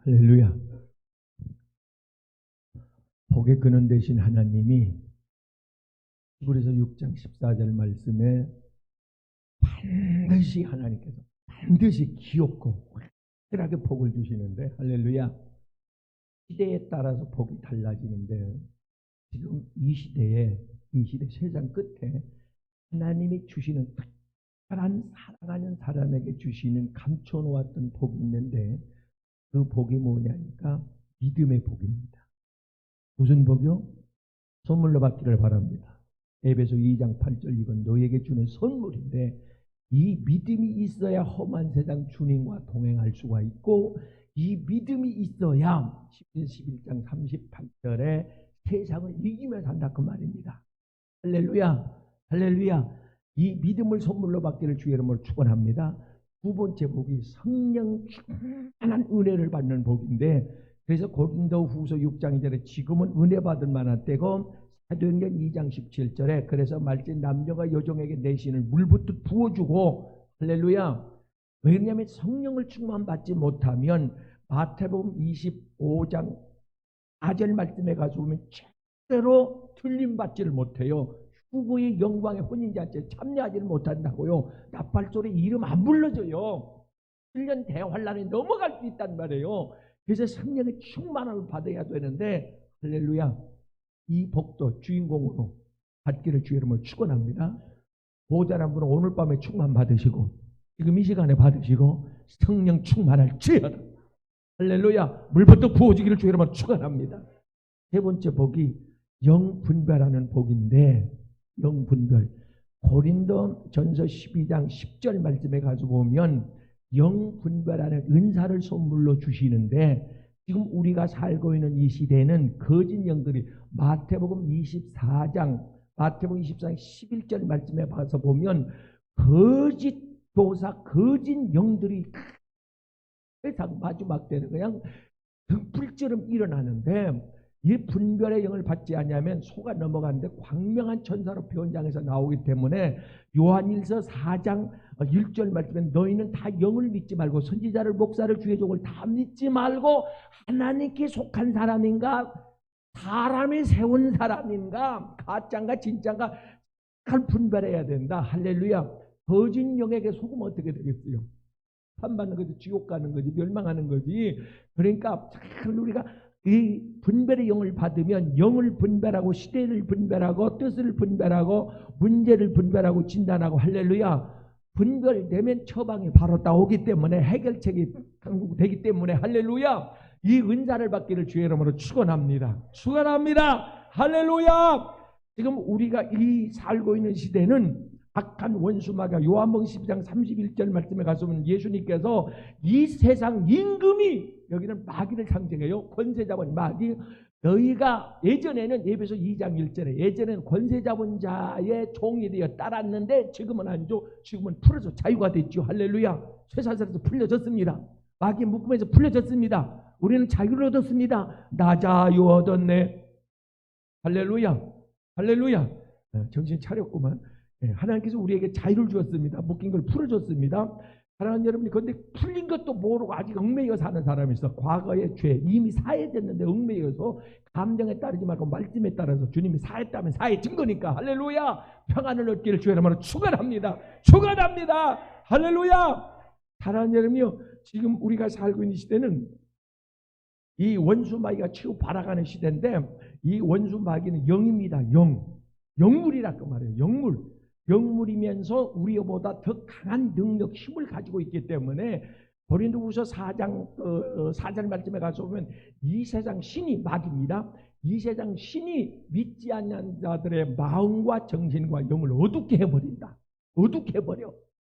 할렐루야. 복의 근원 되신 하나님이 히브리서 6장 14절 말씀에 반드시 하나님께서 반드시 귀엽고 확실하게 복을 주시는데, 할렐루야. 시대에 따라서 복이 달라지는데, 지금 이 시대 세상 끝에 하나님이 주시는 특별한 사랑하는 사람에게 주시는 감춰놓았던 복이 있는데, 그 복이 뭐냐니까 믿음의 복입니다. 무슨 복이요? 선물로 받기를 바랍니다. 에베소 2장 8절, 이건 너에게 주는 선물인데, 이 믿음이 있어야 험한 세상 주님과 동행할 수가 있고, 이 믿음이 있어야 11장 38절에 세상을 이기며 산다, 그 말입니다. 할렐루야, 할렐루야. 이 믿음을 선물로 받기를 주의 이름으로 축원합니다. 두 번째 복이 성령 충만한 은혜를 받는 복인데, 그래서 고린도후서 6장 2절에 지금은 은혜 받을 만한 때고, 사도행전 2장 17절에 그래서 말째 남녀가 여종에게 내신을 물부터 부어주고, 할렐루야. 왜냐하면 성령을 충만받지 못하면 마태복음 25장 4절 말씀에 가서 보면 절대로 틀림받지를 못해요. 후구의 영광의 혼인잔치에 참여하지를 못한다고요. 나팔소리 이름 안 불러줘요. 7년 대환란에 넘어갈 수 있단 말이에요. 그래서 성령의 충만함을 받아야 되는데, 할렐루야. 이 복도 주인공으로 받기를 주의 이름으로 축원합니다. 보좌란 분은 오늘 밤에 충만 받으시고, 지금 이 시간에 받으시고, 성령 충만할지어다. 할렐루야. 물부터 부어지기를 주의 이름으로 축원합니다. 세 번째 복이 영분별하는 복인데, 영분별. 고린도전서 12장 10절 말씀에 가서 보면 영분별하는 은사를 선물로 주시는데, 지금 우리가 살고 있는 이 시대에는 거짓 영들이 마태복음 24장 11절 말씀에 봐서 보면 거짓 교사, 거짓 영들이 세상 마지막 때는 그냥 등불처럼 일어나는데, 이 분별의 영을 받지 않으면 속아 넘어가는데 광명한 천사로 변장해서 나오기 때문에 요한일서 4장 1절 말씀에 너희는 다 영을 믿지 말고 선지자를, 목사를, 주의 종을 다 믿지 말고 하나님께 속한 사람인가 사람이 세운 사람인가 가짜인가 진짜인가 잘 분별해야 된다. 할렐루야. 거짓 영에게 속으면 어떻게 되겠어요? 판받는 거지, 지옥 가는 거지, 멸망하는 거지. 그러니까 우리가 이 분별의 영을 받으면 영을 분별하고 시대를 분별하고 뜻을 분별하고 문제를 분별하고 진단하고, 할렐루야. 분별되면 처방이 바로 나오기 때문에 해결책이 되기 때문에, 할렐루야. 이 은사를 받기를 주의 이름으로 축원합니다. 축원합니다. 할렐루야. 지금 우리가 이 살고 있는 시대는 악한 원수마귀가 요한복음 12장 31절 말씀에 가서 보면 예수님께서 이 세상 임금이, 여기는 마귀를 상징해요. 권세 잡은 마귀. 너희가 예전에는 에베소 2장 1절에 예전에는 권세 잡은 자의 종이 되어 따랐는데 지금은 아니죠. 지금은 풀어서 자유가 됐죠. 할렐루야. 쇠사슬에서 풀려졌습니다. 마귀 묶음에서 풀려졌습니다. 우리는 자유를 얻었습니다. 나 자유 얻었네. 할렐루야. 할렐루야. 정신 차렸구만. 하나님께서 우리에게 자유를 주었습니다. 묶인 걸 풀어줬습니다. 사랑하는 여러분이, 그런데 풀린 것도 모르고 아직 얽매여 사는 사람이 있어. 과거의 죄 이미 사해졌는데 얽매여서 감정에 따르지 말고 말씀에 따라서 주님이 사했다면 사해진 거니까, 할렐루야. 평안을 얻기를 주의 이름으로 축원합니다. 축원합니다. 할렐루야. 사랑하는 여러분이요, 지금 우리가 살고 있는 시대는 이 원수 마귀가 치고 발아가는 시대인데, 이 원수 마귀는 영입니다. 영물이라 그 말이에요. 영물이면서 우리보다 더 강한 능력, 힘을 가지고 있기 때문에 고린도후서 4절 말씀에 가서 보면 이 세상 신이 마귀입니다. 이 세상 신이 믿지 않는 자들의 마음과 정신과 영을 어둡게 해버린다. 어둡게 해버려.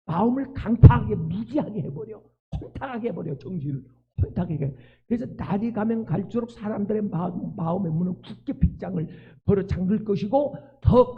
마음을 강팍하게 무지하게 해버려. 혼탁하게 해버려. 정신을 혼탁하게. 그래서 날이 가면 갈수록 사람들의 마음의 문은 굳게 빗장을 걸어 잠글 것이고, 더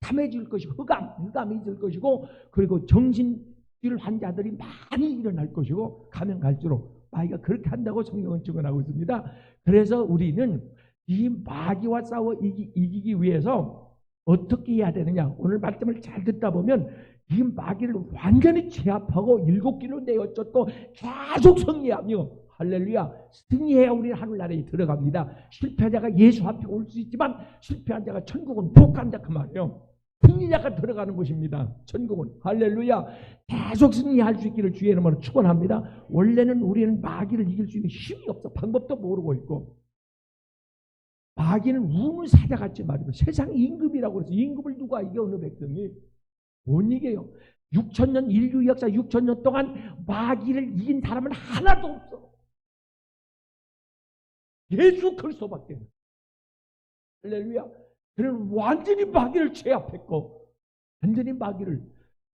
탐해질 것이고, 흑암이 있을 것이고, 그리고 정신질 환자들이 많이 일어날 것이고, 가면 갈수록 마귀가 그렇게 한다고 성경은 증언하고 있습니다. 그래서 우리는 이 마귀와 싸워 이기기 위해서 어떻게 해야 되느냐, 오늘 말씀을 잘 듣다 보면 이 마귀를 완전히 제압하고 7길로 내어쫓고 계속 승리하며, 할렐루야. 승리해야 우리는 하늘나라에 들어갑니다. 실패한 자가 예수 앞에 올 수 있지만 실패한 자가 천국은 못 간다 그 말이에요. 승리자가 들어가는 곳입니다. 천국은. 할렐루야. 계속 승리할 수 있기를 주의 이름으로 축원합니다. 원래는 우리는 마귀를 이길 수 있는 힘이 없어. 방법도 모르고 있고. 마귀는 우물 사자같이 말이죠. 세상 임금이라고 해서 임금을 누가 이겨 어느 백성이 못 이겨요. 6,000년 인류 역사 6,000년 동안 마귀를 이긴 사람은 하나도 없어. 예수 그리스도밖에. 할렐루야. 그는 완전히 마귀를 제압했고 완전히 마귀를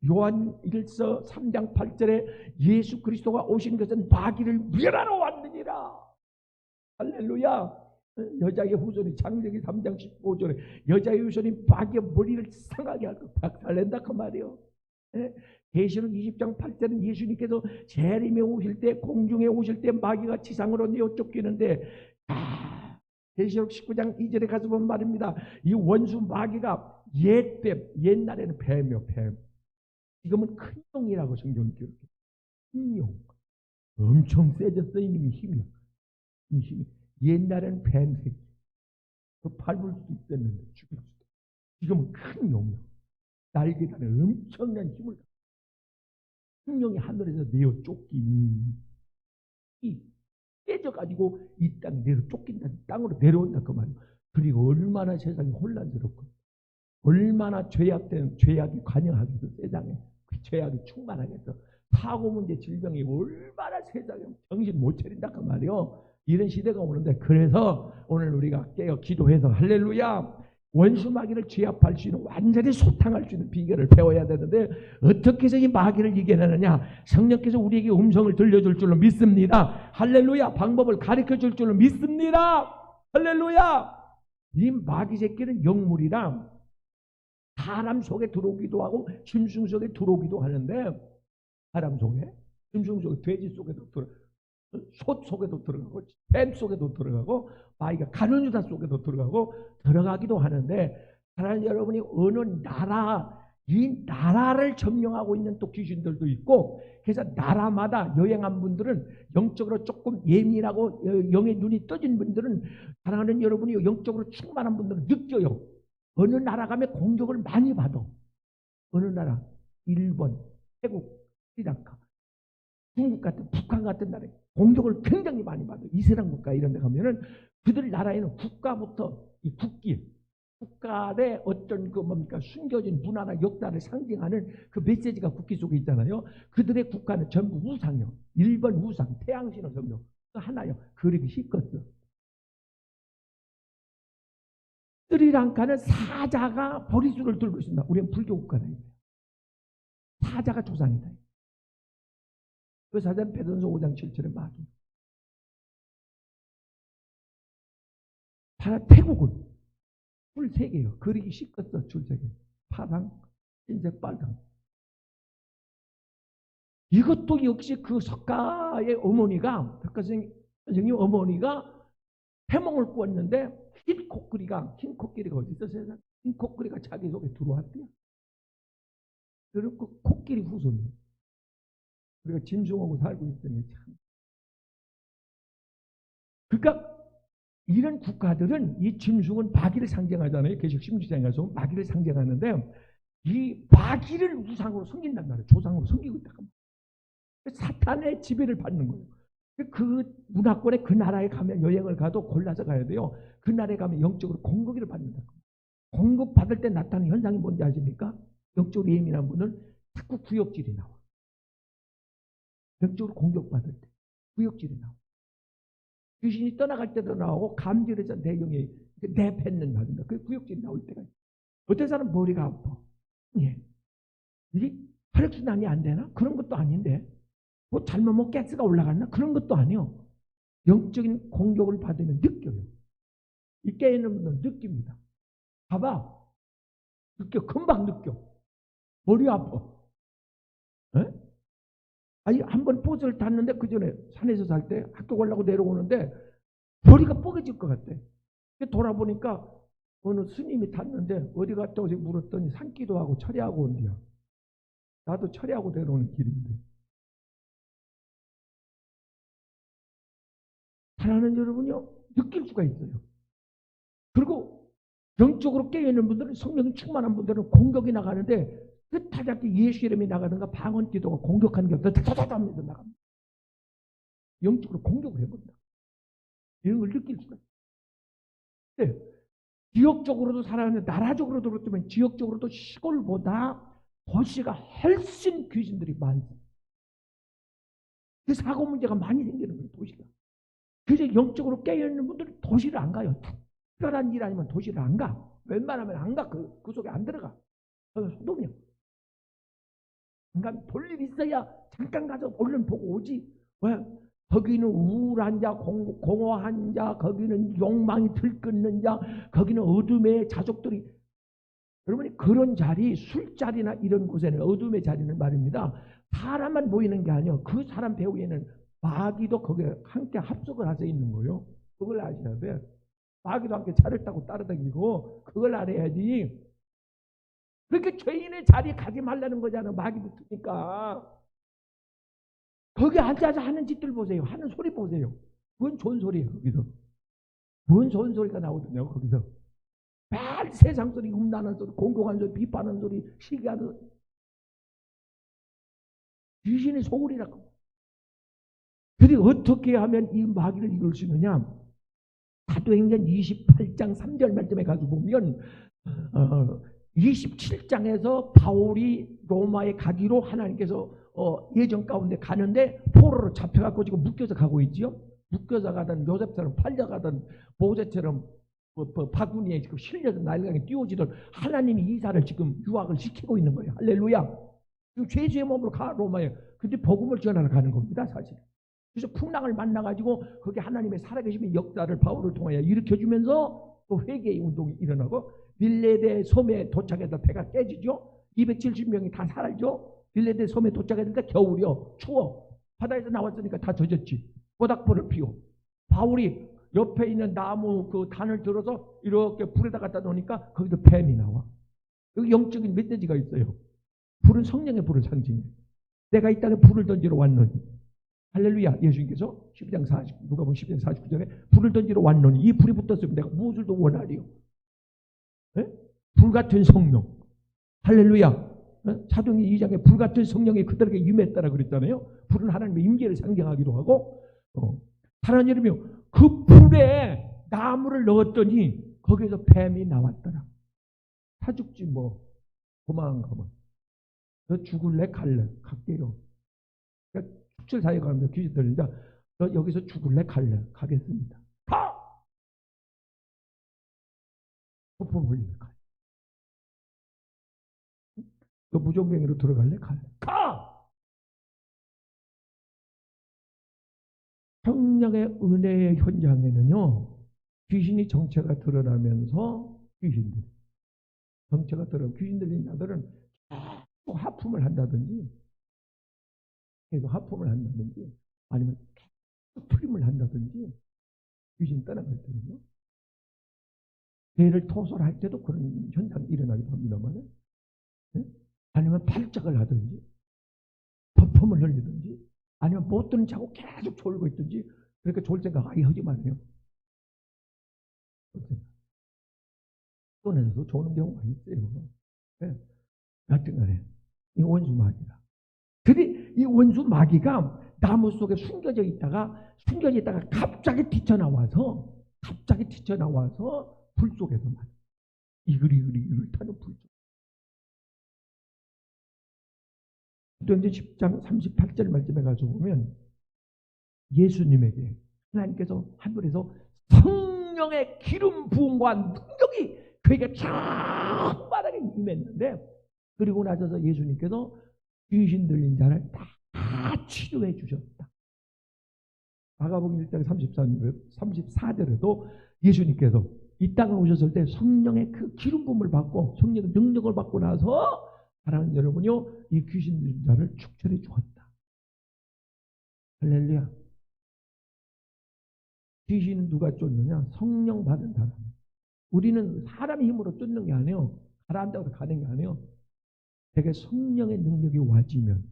요한일서 3장 8절에 예수 그리스도가 오신 것은 마귀를 멸하러 왔느니라. 할렐루야. 여자의 후손이 창세기 3장 15절에 여자의 후손이 마귀의 머리를 상하게 하고 박살낸다 그 말이에요. 계시록 20장 8절은 예수님께서 재림에 오실 때 공중에 오실 때 마귀가 지상으로 내어 쫓기는데 계시록 19장 2절에 가서 보면 말입니다. 이 원수 마귀가 옛뱀, 옛날에는 뱀이요 뱀. 지금은 큰 용이라고 성경이 기록해요. 큰 용. 엄청 세졌어. 이놈이 힘이야. 이 힘이. 옛날에는 뱀 새끼. 그 밟을 수 있었는데 죽일 수도. 지금은 큰 용이야. 날개단에 엄청난 힘을. 큰 용이 하늘에서 내어 쫓기니 이 깨져가지고 이 땅 내려 쫓긴다. 땅으로 내려온다 그 말이에요. 그리고 얼마나 세상이 혼란스럽고 얼마나 죄악이 관영하겠어. 세상에 그 죄악이 충만하겠어. 사고 문제 질병이 얼마나 세상에 정신 못 차린다 그 말이에요. 이런 시대가 오는데 그래서 오늘 우리가 깨어 기도해서 할렐루야 원수 마귀를 제압할 수 있는 완전히 소탕할 수 있는 비결을 배워야 되는데 어떻게 해서 이 마귀를 이겨내느냐. 성령께서 우리에게 음성을 들려줄 줄로 믿습니다. 할렐루야. 방법을 가르쳐줄 줄로 믿습니다. 할렐루야. 이 마귀 새끼는 영물이랑 사람 속에 들어오기도 하고 짐승 속에 들어오기도 하는데 사람 속에 짐승 속에 돼지 속에도 들어 소 속에도 들어가고 뱀 속에도 들어가고 마귀가 가는 유다 속에도 들어가기도 하는데 사랑하는 여러분이 어느 나라 이 나라를 점령하고 있는 또 귀신들도 있고 그래서 나라마다 여행한 분들은 영적으로 조금 예민하고 영의 눈이 떠진 분들은 사랑하는 여러분이 영적으로 충만한 분들은 느껴요. 어느 나라 가면 공격을 많이 받아. 어느 나라 일본, 태국, 스리랑카 중국 같은 북한 같은 나라에 공격을 굉장히 많이 받아요. 이슬람 국가 이런 데 가면은 그들 나라에는 국가부터 이 국가의 어떤 그 뭡니까 숨겨진 문화나 역사를 상징하는 그 메시지가 국기 속에 있잖아요. 그들의 국가는 전부 우상이요. 일본 우상, 태양신호 성경 하나요. 그리기 쉽겠어. 스리랑카는 사자가 보리수를 들고 있습니다. 우리는 불교 국가다. 사자가 조상이다. 그 사자는 베드로전서 5장 7절의 마귀. 태국은 줄 3개요. 그리기 쉽겠어. 줄 3개. 파랑, 흰색, 빨강. 이것도 역시 그 석가의 어머니가 석가 선생님 어머니가 해몽을 꾸었는데 흰 코끼리가 어디 있어 세상? 흰 코끼리가 자기 속에 들어왔대요. 그리고 그 코끼리 후손이에요. 우리가 짐승하고 살고 있더니 참. 그러니까 이런 국가들은 이 짐승은 마귀를 상징하잖아요. 계속 16장에서 마귀를 상징하는데 이 마귀를 우상으로 섬긴단 말이에요. 조상으로 섬기고 있다. 사탄의 지배를 받는 거예요. 그 문화권에 그 나라에 가면 여행을 가도 골라서 가야 돼요. 그 나라에 가면 영적으로 공격을 받는다. 공격받을 때 나타나는 현상이 뭔지 아십니까? 영적으로 예민한 분은 자꾸 구역질이 나와. 영적으로 공격받을 때 구역질이 나와. 귀신이 떠나갈 때도 나오고 감질해서 내경이 내뱉는 말입니다. 그 구역질이 나올 때가 있어요. 어떤 사람은 머리가 아파. 예. 이게 혈액순환이 안 되나? 그런 것도 아닌데 뭐 잘못 먹 가스가 올라갔나? 그런 것도 아니요. 영적인 공격을 받으면 느껴요. 이 깨있는 분들은 느낍니다. 봐봐. 느껴. 금방 느껴. 머리 아파. 에? 아니 한번 버스를 탔는데 그 전에 산에서 살 때 학교 가려고 내려오는데 머리가 뻐개질 것 같아. 돌아보니까 어느 스님이 탔는데 어디 갔다 오지 물었더니 산기도 하고 철야하고 온대요. 나도 철야하고 내려오는 길인데 사랑하는 여러분요, 느낄 수가 있어요. 그리고 영적으로 깨어있는 분들은, 성령이 충만한 분들은 공격이 나가는데 뜻하지 않게 예수 이름이 나가든가 방언 기도가 공격하는 게 없어. 다다다다 하면서 나갑니다. 영적으로 공격을 해본다. 이런 걸 느낄 수가 있어요. 네. 지역적으로도 살아가는데 나라적으로도 그렇지만 지역적으로도 시골보다 도시가 훨씬 귀신들이 많습니다. 그 사고 문제가 많이 생기는 거예요. 도시가. 그래서 영적으로 깨어있는 분들은 도시를 안 가요. 특별한 일 아니면 도시를 안 가. 웬만하면 안 가. 그 속에 안 들어가. 소돔이야. 그러니까 볼일 있어야 잠깐 가서 얼른 보고 오지. 왜? 거기는 우울한 자, 공허한 자, 거기는 욕망이 들끓는 자, 거기는 어둠의 자족들이. 여러분이 그런 자리, 술자리나 이런 곳에는, 어둠의 자리는 말입니다, 사람만 모이는 게 아니에요. 그 사람 배후에는 마귀도 거기에 함께 합석을 해서 있는 거예요. 그걸 아셔야 돼. 마귀도 함께 차를 타고 따라다니고, 그걸 알아야지. 그렇게 죄인의 자리에 가지 말라는 거잖아. 마귀 붙으니까. 거기 앉아서 하는 짓들 보세요. 하는 소리 보세요. 뭔 좋은 소리예요, 거기서. 뭔 좋은 소리가 나오더냐고, 거기서. 매일 세상 소리, 음란한 소리, 공공한 소리, 비판하는 소리, 시기하는 소리. 귀신의 소굴이라고. 그런데 어떻게 하면 이 마귀를 이길 수 있느냐? 사도행전 28장 3절 말씀에 가서 보면 27장에서 바울이 로마에 가기로 하나님께서 예정 가운데 가는데 포로로 잡혀갖고 지금 묶여서 가고 있지요. 묶여서 가던 요셉처럼 팔려가던 모세처럼 바구니에 지금 실려서 날강에 띄워지던 하나님이 이사를 지금 유학을 시키고 있는 거예요. 할렐루야. 지금 죄수의 몸으로 가 로마에. 근데 복음을 전하러 가는 겁니다, 사실. 그래서 풍랑을 만나가지고 거기 하나님의 살아계심의 역사를 바울을 통하여 일으켜주면서 또 회개의 운동이 일어나고 빌레데 섬에 도착해서 배가 깨지죠. 270명이 다 살죠. 빌레데 섬에 도착했으니까 겨울이요. 추워. 바다에서 나왔으니까 다 젖었지. 모닥불을 피워. 바울이 옆에 있는 나무 그 단을 들어서 이렇게 불에다 갖다 놓으니까 거기서 뱀이 나와. 여기 영적인 메시지가 있어요. 불은 성령의 불을 상징해. 내가 이 땅에 불을 던지러 왔노니. 할렐루야. 예수님께서 12장 40, 누가 보면 12장 49절에 불을 던지러 왔노니 이 불이 붙었으면 내가 무엇을 더 원하리요? 네? 불같은 성령. 할렐루야. 사도행전 2장에 불같은 성령이 그들에게 임했다라 그랬잖아요. 불은 하나님의 임재를 상징하기도 하고. 하나님 여러분요, 그 불에 나무를 넣었더니 거기에서 뱀이 나왔더라. 사 죽지 뭐. 도망가면. 너 죽을래 갈래? 갈게요. 그러니까 축출 사회 가는데 귀신 들린다. 너 여기서 죽을래 갈래? 가겠습니다. 가! 폭풍 흘리면 가. 너 무전갱이로 들어갈래? 갈래? 가! 성령의 은혜의 현장에는요, 귀신이 정체가 드러나면서 귀신들, 정체가 드러나면 귀신 들린 자들은 계속 하품을 한다든지, 계속 하품을 한다든지, 아니면 계속 풀림을 한다든지, 귀신 떠나갈 때는요, 배를 토설할 때도 그런 현상이 일어나기도 합니다만, 네? 아니면 발작을 하든지, 거품을 흘리든지, 아니면 못 드는 자고 계속 졸고 있든지, 그러니까 졸 생각 아예 하지 마세요. 손에서 조는 경우가 있어요. 네. 여튼 간에 이 원수 마귀다. 근데 이 원수 마귀가 나무 속에 숨겨져 있다가 갑자기 튀쳐나와서 불 속에서 말 이글 타는 불 속. 사도행전 10장 38절 말씀에 가서 보면 예수님에게 하나님께서 하늘에서 성령의 기름 부음과 능력이 그에게 충만하게 임했는데, 그리고 나서서 예수님께서 귀신 들린 자를 다 치료해 주셨다. 마가복음 1장 34절에도 예수님께서 이 땅에 오셨을 때 성령의 그 기름 부음을 받고 성령의 능력을 받고 나서 사랑하는 여러분요, 이 귀신 들린 자를 축출해 주었다. 할렐루야. 귀신은 누가 쫓느냐? 성령 받은 사람. 우리는 사람의 힘으로 쫓는 게 아니에요. 가라앉아서 가는 게 아니에요. 되게 성령의 능력이 와지면,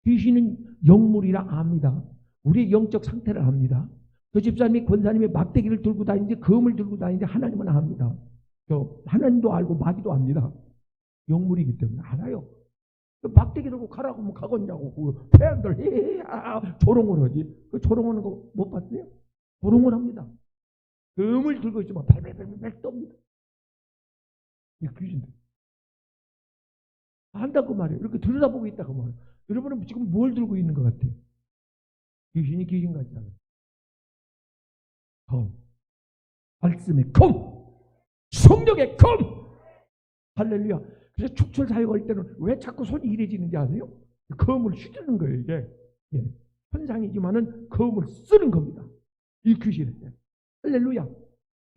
귀신은 영물이라 압니다. 우리의 영적 상태를 압니다. 그 집사님이 권사님이 막대기를 들고 다니는지 검을 들고 다니는지 하나님은 압니다. 하나님도 알고 마귀도 압니다. 영물이기 때문에 알아요. 막대기 들고 가라고 하면 가겠냐고. 팬들 조롱을 하지. 그 조롱하는 거 못 봤어요? 조롱을 합니다. 검을 들고 있지만 발발발발 떱니다. 이 귀신들. 한다고 말이에요. 이렇게 들여다보고 있다고 말이에요. 여러분은 지금 뭘 들고 있는 것 같아요? 귀신이 귀신 같지 않아요. 검. 말씀의 검. 성령의 검. 할렐루야. 그래서 축철 사역할 때는 왜 자꾸 손이 이래지는지 아세요? 검을 휘두르는 거예요, 이게. 예. 현상이지만은 검을 쓰는 겁니다. 이 귀신을. 할렐루야.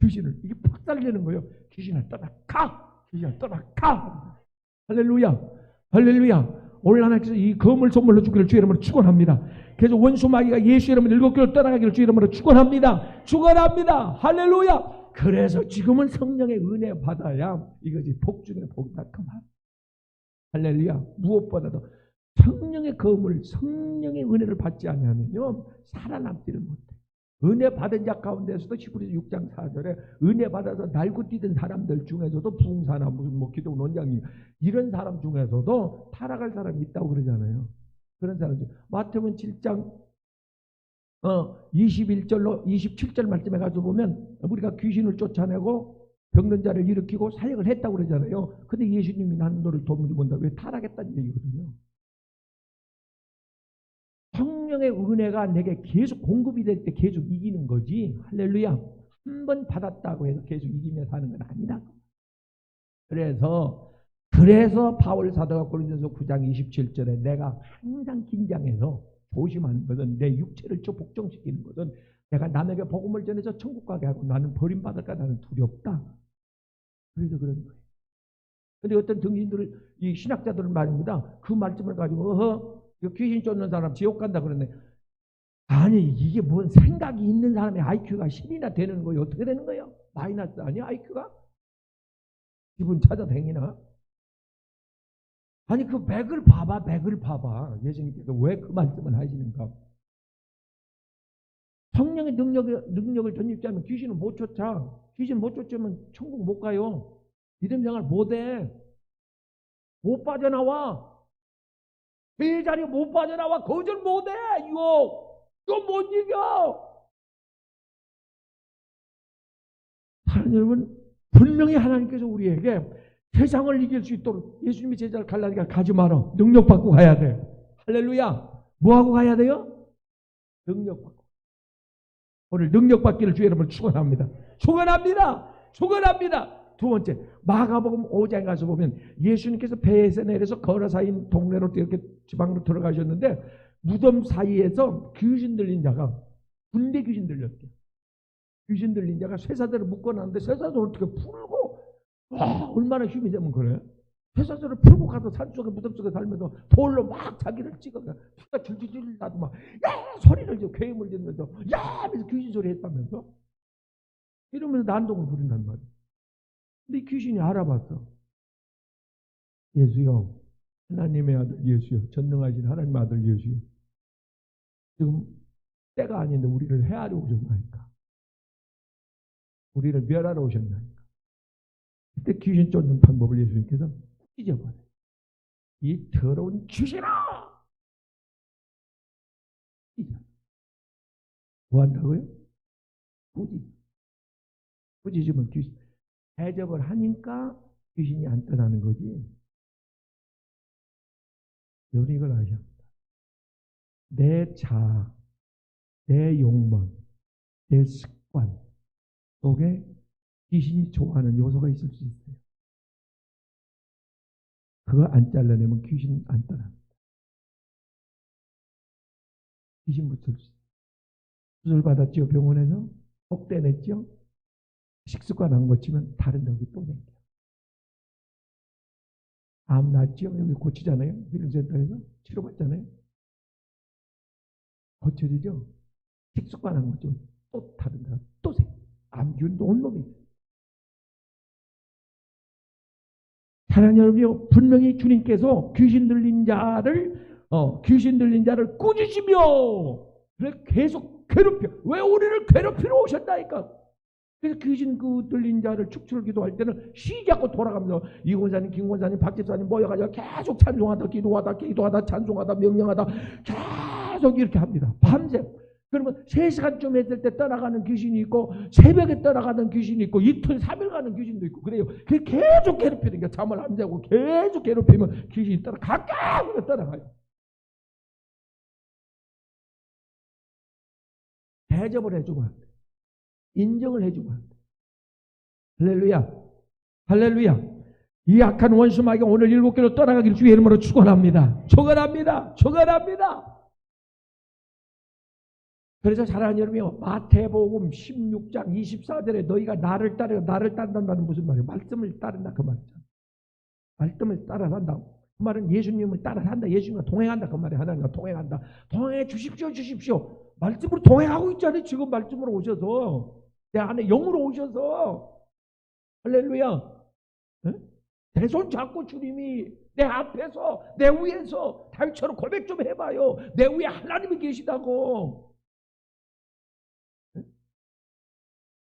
귀신을. 이게 박살내는 거예요. 귀신을 떠나가! 귀신을 떠나가! 할렐루야. 할렐루야. 오늘 하나님께서 이 검을 선물로 주기를 주의 이름으로 축원합니다. 그래서 원수 마귀가 예수 이름으로 7교를 떠나가기를 주의 이름으로 축원합니다. 축원합니다. 할렐루야. 그래서 지금은 성령의 은혜 받아야 이것이 복 중에 복이다 그 말. 할렐루야. 무엇보다도 성령의 검을 성령의 은혜를 받지 않으면요 살아남지를 못해. 은혜 받은 자 가운데서도 히브리서 6장 4절에 은혜 받아서 날고 뛰던 사람들 중에서도 부흥사나 무슨 뭐 기독 논장님 이런 사람 중에서도 타락할 사람이 있다고 그러잖아요. 그런 사람들. 마태복음 7장 21절로 27절 말씀에 가서 보면 우리가 귀신을 쫓아내고 병든 자를 일으키고 사역을 했다고 그러잖아요. 근데 예수님이 나는 너를 도무지 못한다. 왜 타락했다는 얘기거든요. 성령의 은혜가 내게 계속 공급이 될 때 계속 이기는 거지. 할렐루야. 한 번 받았다고 해서 계속 이기며 사는 건 아니다. 그래서 바울 사도가 고린도서 9장 27절에 내가 항상 긴장해서 조심하는 것은 내 육체를 복종시키는 것은 내가 남에게 복음을 전해서 천국 가게 하고 나는 버림받을까 나는 두렵다. 그래서 그런 거예요. 근데 어떤 등신들을 이 신학자들은 말입니다. 그 말씀을 가지고 귀신 쫓는 사람 지옥 간다 그러네. 아니 이게 뭔 생각이 있는 사람의 IQ가 10이나 되는 거예요. 어떻게 되는 거예요? 마이너스 아니야 IQ가? 기분 찾아다니나? 아니 그 맥을 봐봐. 예수님께서 왜 그 말씀을 하시는가? 성령의 능력을 전입지 않으면 귀신은 못 쫓아. 귀신 못 쫓으면 천국 못 가요. 믿음 생활 못 해. 못 빠져나와. 제자리 못 빠져나와. 거절 못 해. 이거 못 이겨. 사랑하는 여러분, 분명히 하나님께서 우리에게 세상을 이길 수 있도록 예수님이 제자를 갈라니까 가지 마라. 능력 받고 가야 돼. 할렐루야. 뭐 하고 가야 돼요? 능력 받고. 오늘 능력 받기를 주의 이름으로 축원합니다. 축원합니다. 두 번째, 마가복음 5장에 가서 보면 예수님께서 배에서 내려서 거라사인 동네로 이렇게 지방으로 들어가셨는데 무덤 사이에서 귀신 들린 자가 군대 귀신 들렸대요. 귀신 들린 자가 쇠사슬을 묶어놨는데 쇠사슬을 어떻게 풀고 와 얼마나 힘이 되면 그래? 쇠사슬을 풀고 가서 산속에 무덤 속에 살면서 돌로 막 자기를 찍어가 피가 줄줄줄 나도 막 야 소리를 줘 괴물 지르면서 야 하면서 귀신 소리 했다면서 이러면서 난동을 부린단 말이야. 근데 이 귀신이 알아봤어. 예수요. 하나님의 아들 예수요. 전능하신 하나님의 아들 예수요. 지금 때가 아닌데 우리를 해하러 오셨나니까. 우리를 멸하러 오셨나니까. 그때 귀신 쫓는 방법을 예수님께서 찢어버려요. 이 더러운 귀신아! 뭐 한다고요? 부딪히면 귀신. 대접을 하니까 귀신이 안 떠나는 거지. 여러분 이걸 아셔야 합니다. 내 자아, 내 욕망, 내 습관 속에 귀신이 좋아하는 요소가 있을 수 있어요. 그거 안 잘라내면 귀신 안 떠납니다. 귀신 붙을 수 있어요. 수술 받았죠? 병원에서? 혹대 냈죠? 식습관 안 고치면 다른 데 또 생겨요. 암 났죠? 여기 고치잖아요. 힐링센터에서 치료받잖아요. 고쳐지죠? 식습관 안 고치면 또 다른 데가 또 생겨요. 암균도 온몸이 있어요. 사랑하는 여러분요, 분명히 주님께서 귀신 들린 자를 꾸짖으며 그래 계속 괴롭혀. 왜 우리를 괴롭히러 오셨다니까. 그래서 귀신 그 들린 자를 축출을 기도할 때는 쉬지 않고 돌아가면서 이 권사님, 김 권사님, 박 집사님 모여가지고 계속 찬송하다, 기도하다, 찬송하다, 명령하다 계속 이렇게 합니다. 밤새. 그러면 3시간쯤 했을 때 떠나가는 귀신이 있고 새벽에 떠나가는 귀신이 있고 이틀, 3일 가는 귀신도 있고 그래요. 계속 괴롭히는 게 잠을 안 자고 계속 괴롭히면 귀신이 가까이 떠나가요. 대접을 해주고 합니다. 인정을 해주고 합니다. 할렐루야. 할렐루야. 이 악한 원수 마귀가 오늘 7개로 떠나가기를 주의 이름으로 축원합니다. 축원합니다. 축원합니다. 그래서 사랑하는 여러분이요, 마태복음 16장 24절에 너희가 나를 따르고 나를 따른다는 무슨 말이에요? 말씀을 따른다 그 말이죠. 말씀을 따라간다. 그 말은 예수님을 따라간다. 예수님과 동행한다 그 말이에요. 하나님과 동행한다. 동행해 주십시오. 말씀으로 동행하고 있잖아요. 지금 말씀으로 오셔서 내 안에 영으로 오셔서 할렐루야. 내 손 잡고 주님이 내 앞에서 내 위에서 다윗처럼 고백 좀 해봐요. 내 위에 하나님이 계시다고.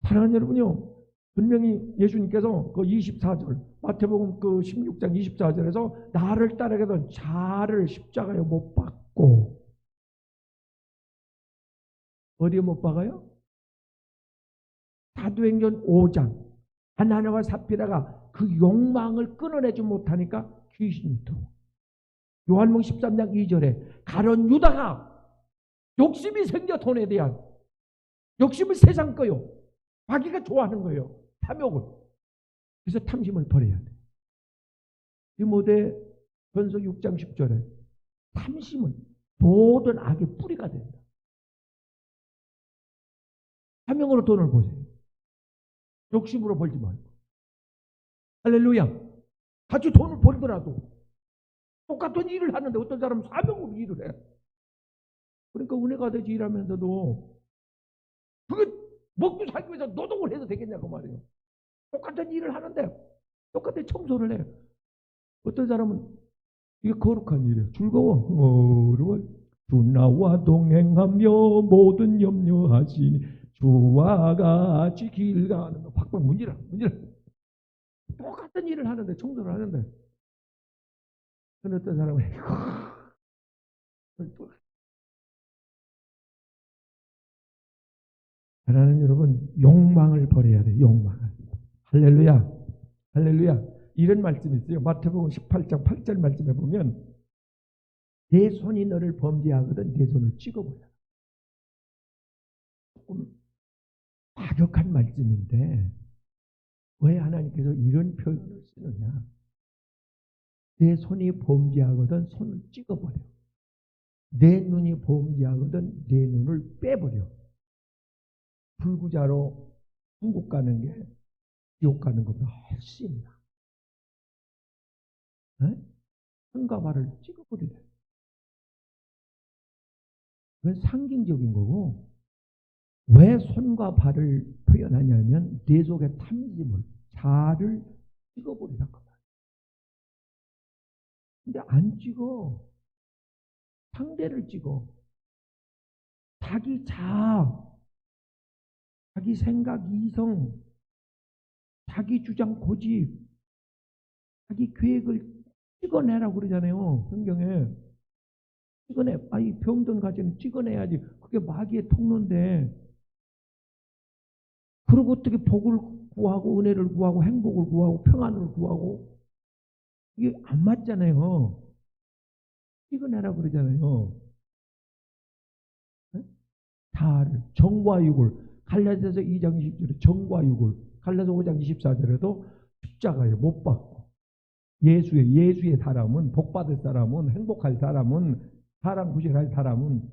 사랑하는 여러분요, 분명히 예수님께서 그 24절 마태복음 그 16장 24절에서 나를 따르게던 자를 십자가에 못 박고 어디에 못 박아요? 사도행전 5장 하나나와 삽비라가 그 욕망을 끊어내지 못하니까 귀신이 들어오고, 요한복음 13장 2절에 가룟 유다가 욕심이 생겨 돈에 대한 욕심을 세상 거요. 자기가 좋아하는 거예요. 탐욕을. 그래서 탐심을 버려야 돼. 디모데 전서 6장 10절에 탐심은 모든 악의 뿌리가 된다. 탐욕으로 돈을 보세요. 욕심으로 벌지 말고. 할렐루야. 같이 돈을 벌더라도 똑같은 일을 하는데 어떤 사람은 사명으로 일을 해. 그러니까 은혜가 되지 일하면서도 그게 먹고 살기 위해서 노동을 해도 되겠냐고 말이에요. 똑같은 일을 하는데 똑같은 청소를 해. 어떤 사람은 이게 거룩한 일이에요. 즐거워. 그러면 주 나와 동행하며 모든 염려하시니 주와 같이 길 가는 거. 팍팍 문지라. 똑같은 일을 하는데 청소를 하는데 어떤 사람은 하나님 여러분 욕망을 버려야 돼요. 욕망을. 할렐루야. 할렐루야. 이런 말씀이 있어요. 마태복음 18장 8절 말씀에 보면 내 손이 너를 범죄하거든 내 손을 찍어버려. 조금 과격한 말씀인데 왜 하나님께서 이런 표현을 쓰느냐. 내 손이 범죄하거든 손을 찍어버려. 내 눈이 범죄하거든 내 눈을 빼버려. 불구자로 천국 가는 게 지옥 가는 것보다 훨씬 나아. 손과 발을 찍어버리래. 그건 상징적인 거고, 왜 손과 발을 표현하냐면 내 속의 탐심을, 자를 찍어버리란 그 말이야. 근데 안 찍어. 상대를 찍어. 자기 자, 자기 생각 이성, 자기 주장 고집, 자기 계획을 찍어내라고 그러잖아요. 성경에. 찍어내. 이 병든 가정은 찍어내야지. 그게 마귀의 통로인데. 그리고 어떻게 복을 구하고 은혜를 구하고 행복을 구하고 평안을 구하고 이게 안 맞잖아요. 찍어내라고 그러잖아요. 자아를, 정과 육을, 갈라디아서 2장 20절에 정과 육을, 갈라디아서 5장 24절에도 십자가에 못 박고 예수의 사람은, 복받을 사람은, 행복할 사람은, 사랑 구실할 사람은,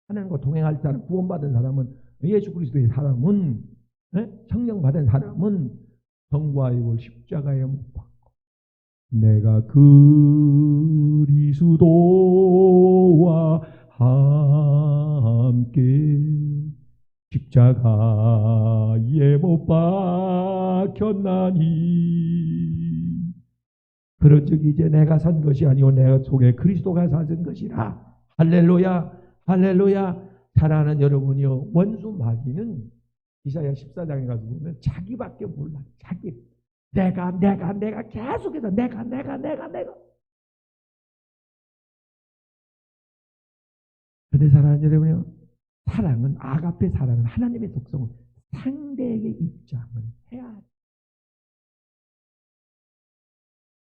하나님과 동행할 사람, 구원받은 사람은, 예수 그리스도의 사람은, 성령 받은 사람은 정과 육을 십자가에 못 박고 내가 그리스도와 함께 십자가에 못 박혔나니 그런즉 이제 내가 산 것이 아니오 내 속에 그리스도가 사신 것이라. 할렐루야. 할렐루야. 사랑하는 여러분이요, 원수 마귀는 이사야 14장에 가서 보면 자기밖에 몰라. 자기. 내가 계속해서 내가. 근데 사랑하는 여러분이요, 사랑은, 아가페 사랑은 하나님의 속성을 상대에게 입장을 해야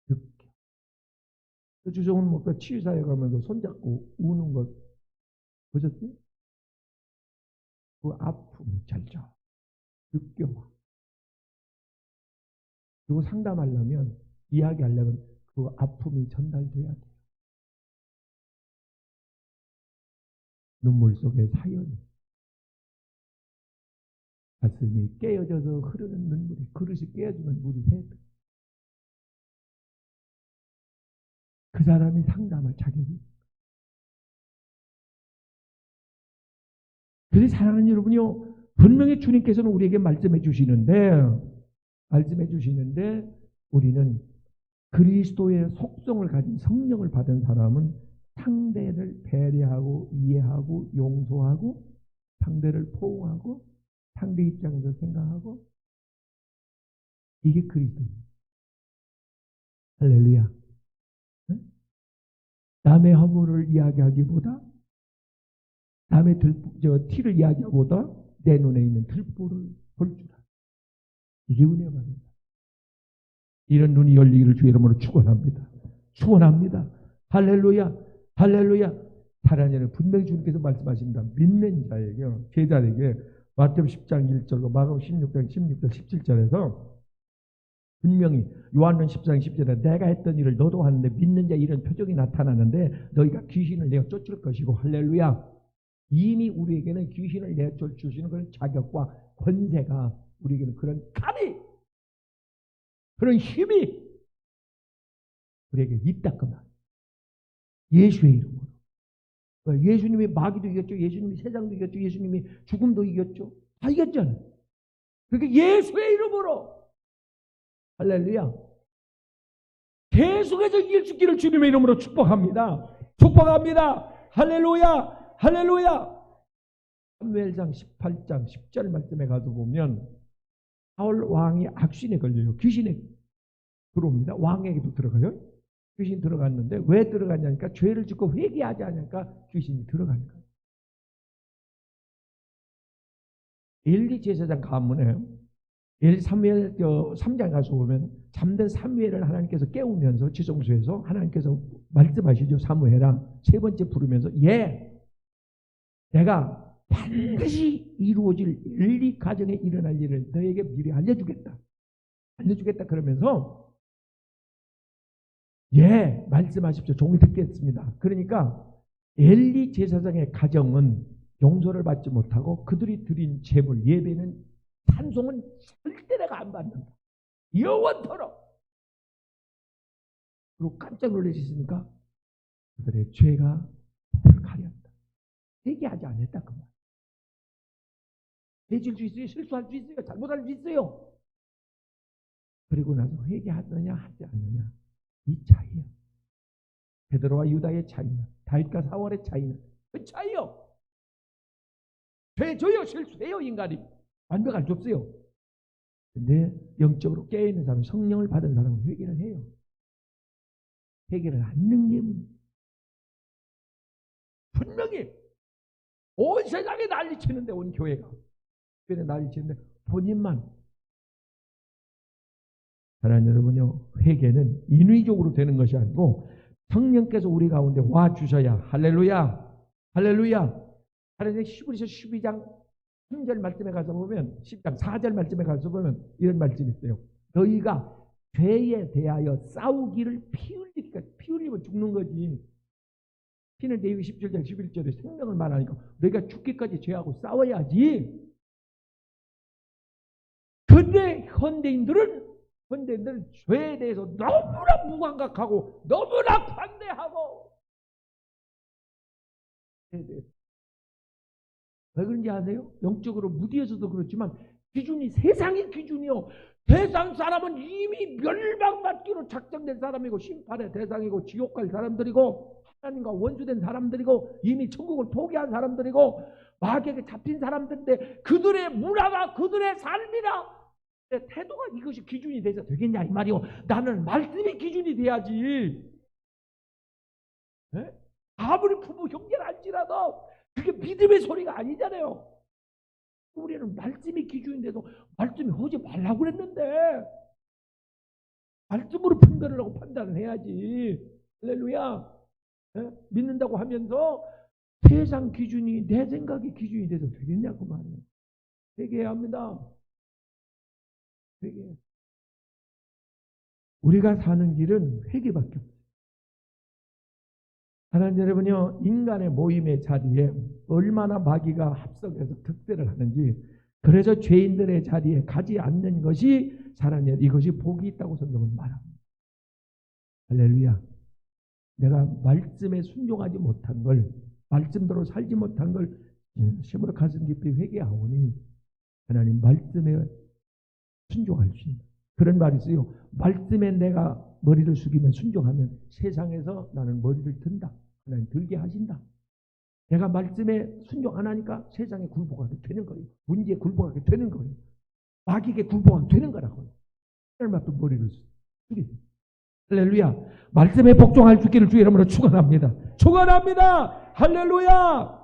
돼. 느껴. 주정훈 목사 치유사에 가면서 손잡고 우는 거 보셨지? 그 아픔이 절정 느껴와. 그리고 상담하려면, 이야기하려면 그 아픔이 전달돼야 돼. 눈물 속에 사연이, 가슴이 깨어져서 흐르는 눈물이, 그릇이 깨어지면 물이 새도. 그 사람이 상담할 자격이. 그래서 사랑하는 여러분이요, 분명히 주님께서는 우리에게 말씀해 주시는데 우리는 그리스도의 속성을 가진 성령을 받은 사람은 상대를 배려하고 이해하고 용서하고 상대를 포옹하고 상대 입장에서 생각하고, 이게 그리스도입니다. 할렐루야. 네? 남의 허물을 이야기하기보다, 남의 티를 이야기하기보다 내 눈에 있는 들보를 볼 줄 알아. 이게 은혜 받는 다. 이런 눈이 열리기를 주의 이름으로 축원합니다. 축원합니다. 할렐루야. 할렐루야. 사랑하는 분명히 주님께서 말씀하십니다. 믿는 자에게, 제자에게 마태복음 10장 1절과 마가복음 16장 16절 17절에서 분명히, 요한복음 10장 10절에 내가 했던 일을 너도 하는데 믿는 자 이런 표정이 나타나는데 너희가 귀신을 내어 쫓을 것이고, 할렐루야. 이미 우리에게는 귀신을 내어 쫓으시는 그런 자격과 권세가, 우리에게는 그런 감이, 그런 힘이 우리에게 있다 그 말. 예수의 이름으로. 예수님이 마귀도 이겼죠. 예수님이 세상도 이겼죠. 예수님이 죽음도 이겼죠. 다 이겼잖아요. 그러니까 예수의 이름으로, 할렐루야, 계속해서 이길 수 있기를 주님의 이름으로 축복합니다. 축복합니다. 할렐루야. 할렐루야. 사무엘상 18장 10절 말씀에 가서 보면 사울 왕이 악신에 걸려요. 귀신에 들어옵니다. 왕에게도 들어가요. 귀신 들어갔는데 왜 들어갔냐니까, 죄를 짓고 회개하지 않으니까 귀신이 들어가는 거예요. 엘리 제사장 가문에 사무엘 3장 가서 보면 잠든 사무엘을 하나님께서 깨우면서 지성소에서 하나님께서 말씀하시죠. 사무엘아, 세 번째 부르면서 내가 반드시 이루어질 엘리 가정에 일어날 일을 너에게 미리 알려주겠다 그러면서 말씀하십시오. 종이 듣겠습니다. 그러니까 엘리 제사장의 가정은 용서를 받지 못하고 그들이 드린 제물 예배는, 찬송은 절대 내가 안 받는다. 영원토록. 그리고 깜짝 놀라셨으니까 그들의 죄가 그들을 가렸다. 회개하지 않았다 그 말. 해질 수 있어요. 실수할 수 있어요. 잘못할 수 있어요. 그리고 나서 회개하느냐 하지 않느냐, 이 차이요. 베드로와 유다의 차이는, 다윗과 사울의 차이는 그 차이요. 죄져요. 실수해요. 인간이 완벽할 수 없어요. 근데 영적으로 깨어있는 사람, 성령을 받은 사람은 회개를 해요. 회개를 않는 게 문제예요. 분명히 온 세상에 난리치는데, 온 교회가 난리치는데 본인만. 사랑하는 여러분요, 회개는 인위적으로 되는 것이 아니고 성령께서 우리 가운데 와 주셔야. 할렐루야. 할렐루야. 하나님 히브리서 12장 3절 말씀에 가서 보면, 10장 4절 말씀에 가서 보면 이런 말씀이 있어요. 너희가 죄에 대하여 싸우기를 피 흘리니까, 피 흘리면 죽는 거지. 피는 레위기 17장 11절에 생명을 말하니까 너희가 죽기까지 죄하고 싸워야지. 근데 현대인들은 죄에 대해서 너무나 무감각하고 너무나 반대하고, 왜 그런지 아세요? 영적으로 무디해서도 그렇지만 기준이 세상의 기준이요. 세상 사람은 이미 멸망받기로 작정된 사람이고 심판의 대상이고 지옥 갈 사람들이고 하나님과 원수된 사람들이고 이미 천국을 포기한 사람들이고 마귀에게 잡힌 사람들인데 그들의 문화가 그들의 삶이라 태도가 이것이 기준이 돼서 되겠냐 이 말이요. 나는 말씀이 기준이 돼야지. 네? 아무리 부부 형제를 알지라도 그게 믿음의 소리가 아니잖아요. 우리는 말씀이 기준인데도 말씀이 하지 말라고 그랬는데 말씀으로 분별을 하고 판단을 해야지. 할렐루야. 네? 믿는다고 하면서 세상 기준이 내 생각의 기준이 돼서 되겠냐고 말이에요. 회개해야 합니다. 회개. 우리가 사는 길은 회개밖에 없어요. 하나님 여러분요, 인간의 모임의 자리에 얼마나 마귀가 합석해서 득세를 하는지, 그래서 죄인들의 자리에 가지 않는 것이 사랑해요. 이것이 복이 있다고 성경은 말합니다. 할렐루야. 내가 말씀에 순종하지 못한 걸, 말씀대로 살지 못한 걸 심으로 가슴 깊이 회개하오니 하나님 말씀에 순종할 수 있는 그런 말이 있어요. 말씀에 내가 머리를 숙이면 순종하면 세상에서 나는 머리를 든다. 하나님 들게 하신다. 내가 말씀에 순종 안 하니까 세상에 굴복하게 되는 거예요. 문제에 굴복하게 되는 거예요. 마귀에게 굴복하게 되는 거라고요. 하나님 앞에 머리를 숙이세요. 할렐루야. 말씀에 복종할 수 있기를 주의 이름으로 축원합니다. 축원합니다. 할렐루야.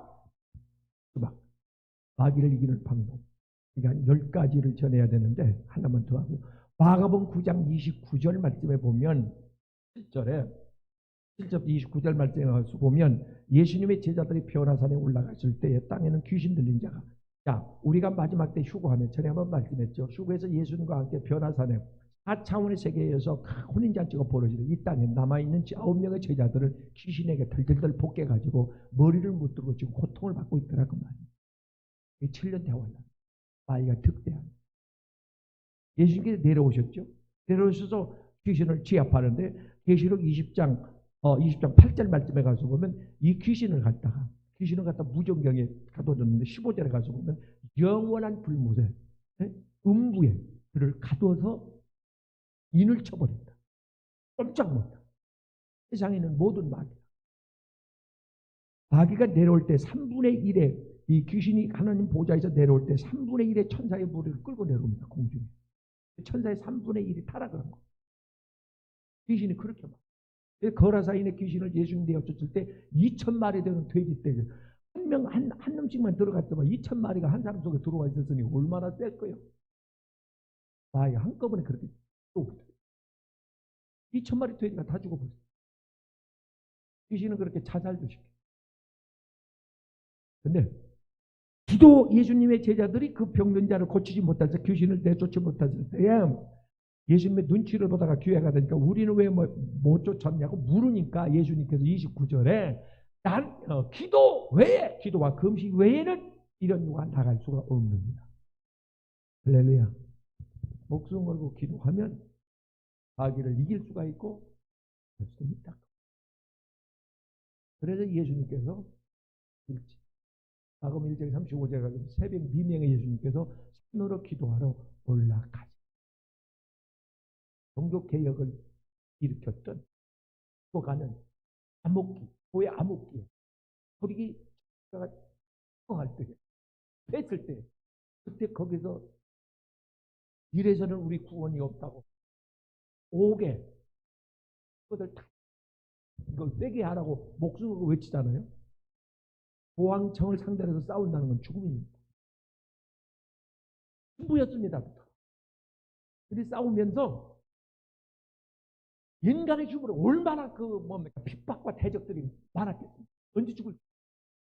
마귀를 이기는 방법. 그러니까 10가지를 전해야 되는데 하나만 더 하고요. 마가복음 9장 29절 말씀에 보면 7절 29절 말씀에 가서 보면 예수님의 제자들이 변화산에 올라갔을 때에 땅에는 귀신 들린 자가, 자, 우리가 마지막 때 휴거하면 전에 한번 말씀했죠. 휴거에서 예수님과 함께 변화산에 4차원의 세계에서 혼인잔치가 벌어지는 이 땅에 남아있는 9명의 제자들을 귀신에게 덜덜덜 볶여가지고 머리를 못 들고 지금 고통을 받고 있더라고 말이에요. 7년 대환란. 마귀가 득대합니다. 예수님께서 내려오셨죠. 내려오셔서 귀신을 제압하는데 계시록 20장 8절 말씀에 가서 보면 이 귀신을 갖다 무정경에 가둬뒀는데 15절에 가서 보면 영원한 불못에 음부에 그를 가둬서 인을 쳐버린다. 깜짝 놀라. 세상에 있는 모든 마귀가 내려올 때 3분의 1의 이 귀신이 하나님 보좌에서 내려올 때 3분의 1의 천사의 무리를 끌고 내려옵니다. 공중에. 천사의 3분의 1이 타락을 한 거예요. 귀신이 그렇게 막. 거라사인의 귀신을 예수님 내어쫓을 때 2,000마리 되는 돼지 떼 한 놈씩만 들어갔더만 2,000마리가 한 사람 속에 들어와 있었으니 얼마나 셀 거예요. 마귀 한꺼번에 그렇게 또 2,000마리 돼지가 다 죽어버렸어요. 귀신은 그렇게 자살도 시켜요. 근데 기도 예수님의 제자들이 그 병든 자를 고치지 못해서 귀신을 내쫓지 못했을 때에 예수님의 눈치를 보다가 기회가 되니까 우리는 왜 못 쫓았냐고 물으니까 예수님께서 29절에 난 기도 외에 기도와 금식 외에는 이런 누가 나갈 수가 없느니라. 할렐루야. 목숨 걸고 기도하면 마귀를 이길 수가 있고 할 수 있다. 그래서 예수님께서 마가복음 1장 35절에 가서 새벽 미명에 예수님께서 산으로 기도하러 올라가시. 종교개혁을 일으켰던 또 가는 암흑기, 교회 암흑기에 소리가 할 때, 뺐을 때, 그때 거기서 이래서는 우리 구원이 없다고 오게 그들 다 이걸 빼게 하라고 목숨을 외치잖아요. 보왕청을 상대로 해서 싸운다는 건 죽음입니다. 승부였습니다. 그들이 싸우면서 인간의 힘으로 얼마나 핍박과 대적들이 많았겠습니까? 언제 죽을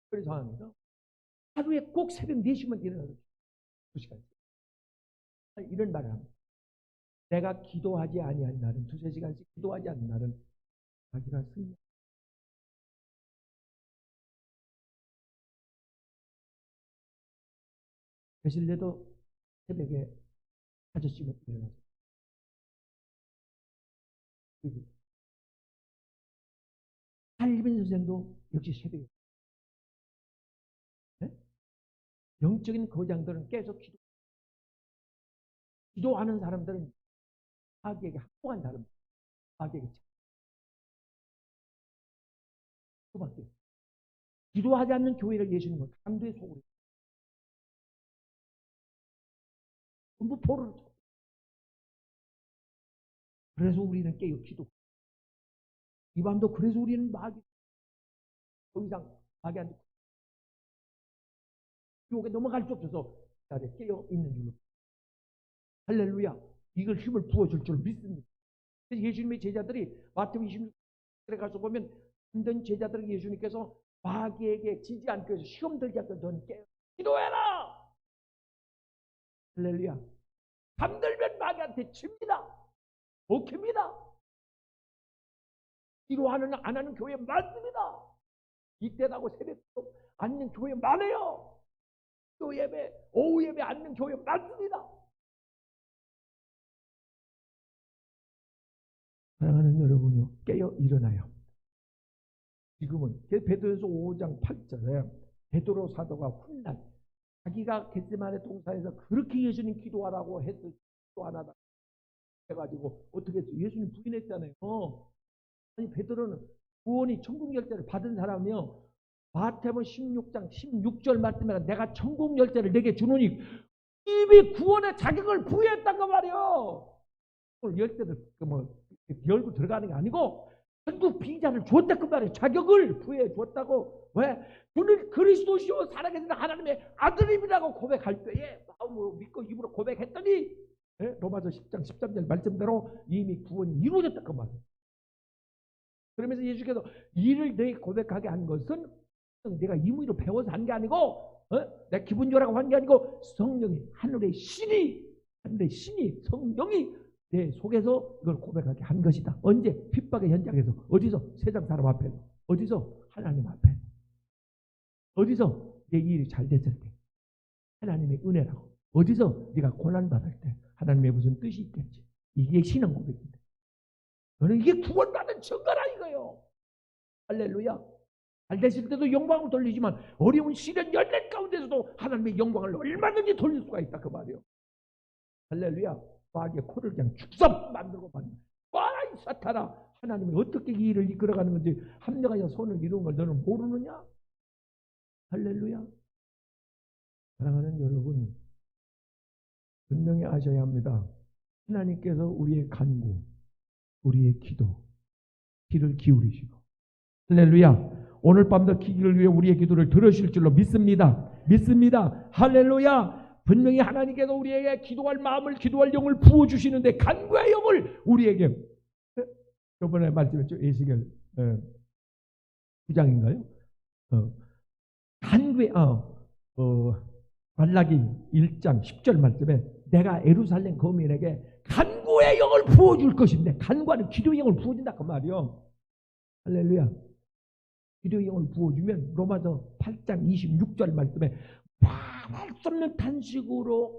그런 상황에서 하루에 꼭 새벽 4시만 일어나서 2시간 이런 말을 합니다. 내가 기도하지 아니한 날은 2-3시간씩 기도하지 않는 날은 자기가 승리. 되실래도 새벽에 5시면 일어나서 할빈 선생도 역시 새벽에. 네? 영적인 거장들은 계속 기도하는 사람들은 마귀에게 합복한 사람, 마귀에게 기도하지 않는 교회를 예수님은 강도의 속으로 전부 포로를. 그래서 우리는 깨어 기도. 이 밤도 그래서 우리는 마귀 더 이상 마귀한테 유혹에 넘어갈 수 없어서 깨어 있는 줄로. 할렐루야. 이걸 힘을 부어줄 줄 믿습니다. 예수님의 제자들이 마태복음 26절에 가서 보면 힘든 제자들에게 예수님께서 마귀에게 지지 않기 위해서 시험 들지 않고 넌 깨어 기도해라. 할렐루야. 잠들면 마귀한테 칩니다. 먹힙니다. 기도하는 안 하는 교회 많습니다. 이때라고 새벽도 앉는 교회 많아요. 또 예배, 오후 예배 앉는 교회 많습니다. 사랑하는 여러분이요, 깨어 일어나요. 지금은 베드로서 5장 8절에 베드로 사도가 훗날 자기가 겟세마네 동산에서 그렇게 예수님 기도하라고 해서 기도 안 하다 해가지고 어떻게 했어요? 예수님 부인했잖아요. 아니 베드로는 구원이 천국 열쇠를 받은 사람이요, 마태복음 16장 16절 말씀에 내가 천국 열쇠를 내게 주노니 이미 구원의 자격을 부여했단 말이요. 열쇠를 열고 들어가는 게 아니고 천국 비자를 주었다고 말이에요. 자격을 부여해 주었다고. 왜? 주는 그리스도시요 살아계신 하나님의 아들임이라고 고백할 때에 마음으로 믿고 입으로 고백했더니 로마서 10장 13절 말씀대로 이미 구원이 이루어졌다고 말이에요. 그러면서 예수께서 이를 내게 고백하게 한 것은 내가 임의로 배워서 한 게 아니고 내 기분 좋으라고 한 게 아니고 성령이 하늘의 신이 성령이 내 속에서 이걸 고백하게 한 것이다. 언제? 핍박의 현장에서. 어디서? 세상 사람 앞에서. 어디서? 하나님 앞에. 어디서? 내 일이 잘 됐을 때. 하나님의 은혜라고. 어디서? 네가 고난받을 때. 하나님의 무슨 뜻이 있겠지. 이게 신앙 고백인데. 너는 이게 구원받은 증거라 이거요. 할렐루야. 잘 됐을 때도 영광을 돌리지만 어려운 시련 연단 가운데서도 하나님의 영광을 얼마든지 돌릴 수가 있다 그 말이요. 할렐루야. 마귀의 코를 그냥 축섭 만들고 만들고. 와라 이 사탄아. 하나님이 어떻게 이 일을 이끌어가는 건지 합력하여 손을 이루는 걸 너는 모르느냐? 할렐루야. 사랑하는 여러분, 분명히 아셔야 합니다. 하나님께서 우리의 간구, 우리의 기도, 귀를 기울이시고, 할렐루야. 오늘 밤도 기기를 위해 우리의 기도를 들으실 줄로 믿습니다. 믿습니다. 할렐루야. 분명히 하나님께서 우리에게 기도할 마음을, 기도할 영을 부어주시는데 간구의 영을 우리에게, 저번에 말씀했죠. 에스겔 9장인가요? 간구의 말라기 1장 10절 말씀에 내가 예루살렘 거민에게 간구의 영을 부어줄 것인데, 간구하는 기도의 영을 부어준다 그 말이요. 할렐루야. 기도의 영을 부어주면 로마서 8장 26절 말씀에 말할 수 없는 탄식으로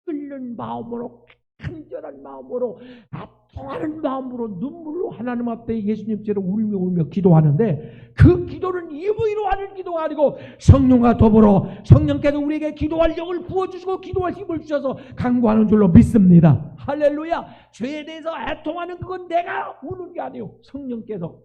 끓는 마음으로, 간절한 마음으로, 아통하는 마음으로, 눈물로 하나님 앞에 예수님처럼 울며 기도하는데, 그 기도는 임의로 하는 기도가 아니고 성령과 더불어 성령께서 우리에게 기도할 영을 부어주시고 기도할 힘을 주셔서 간구하는 줄로 믿습니다. 할렐루야. 죄에 대해서 애통하는 그건 내가 우는 게 아니에요. 성령께서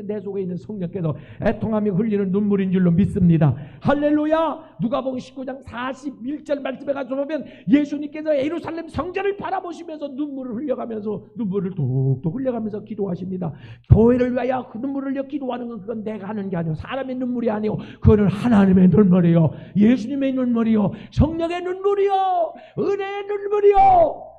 내 속에 있는 성령께서 애통하며 흘리는 눈물인 줄로 믿습니다. 할렐루야. 누가복음 19장 41절 말씀에 가서 보면 예수님께서 예루살렘 성전을 바라보시면서 눈물을 흘려가면서, 눈물을 뚝뚝 흘려가면서 기도하십니다. 교회를 위하여 그 눈물을 흘려 기도하는 건 그건 내가 하는 게 아니고 사람의 눈물이 아니고 그거는 하나님의 눈물이요, 예수님의 눈물이요, 성령의 눈물이요, 은혜의 눈물이요.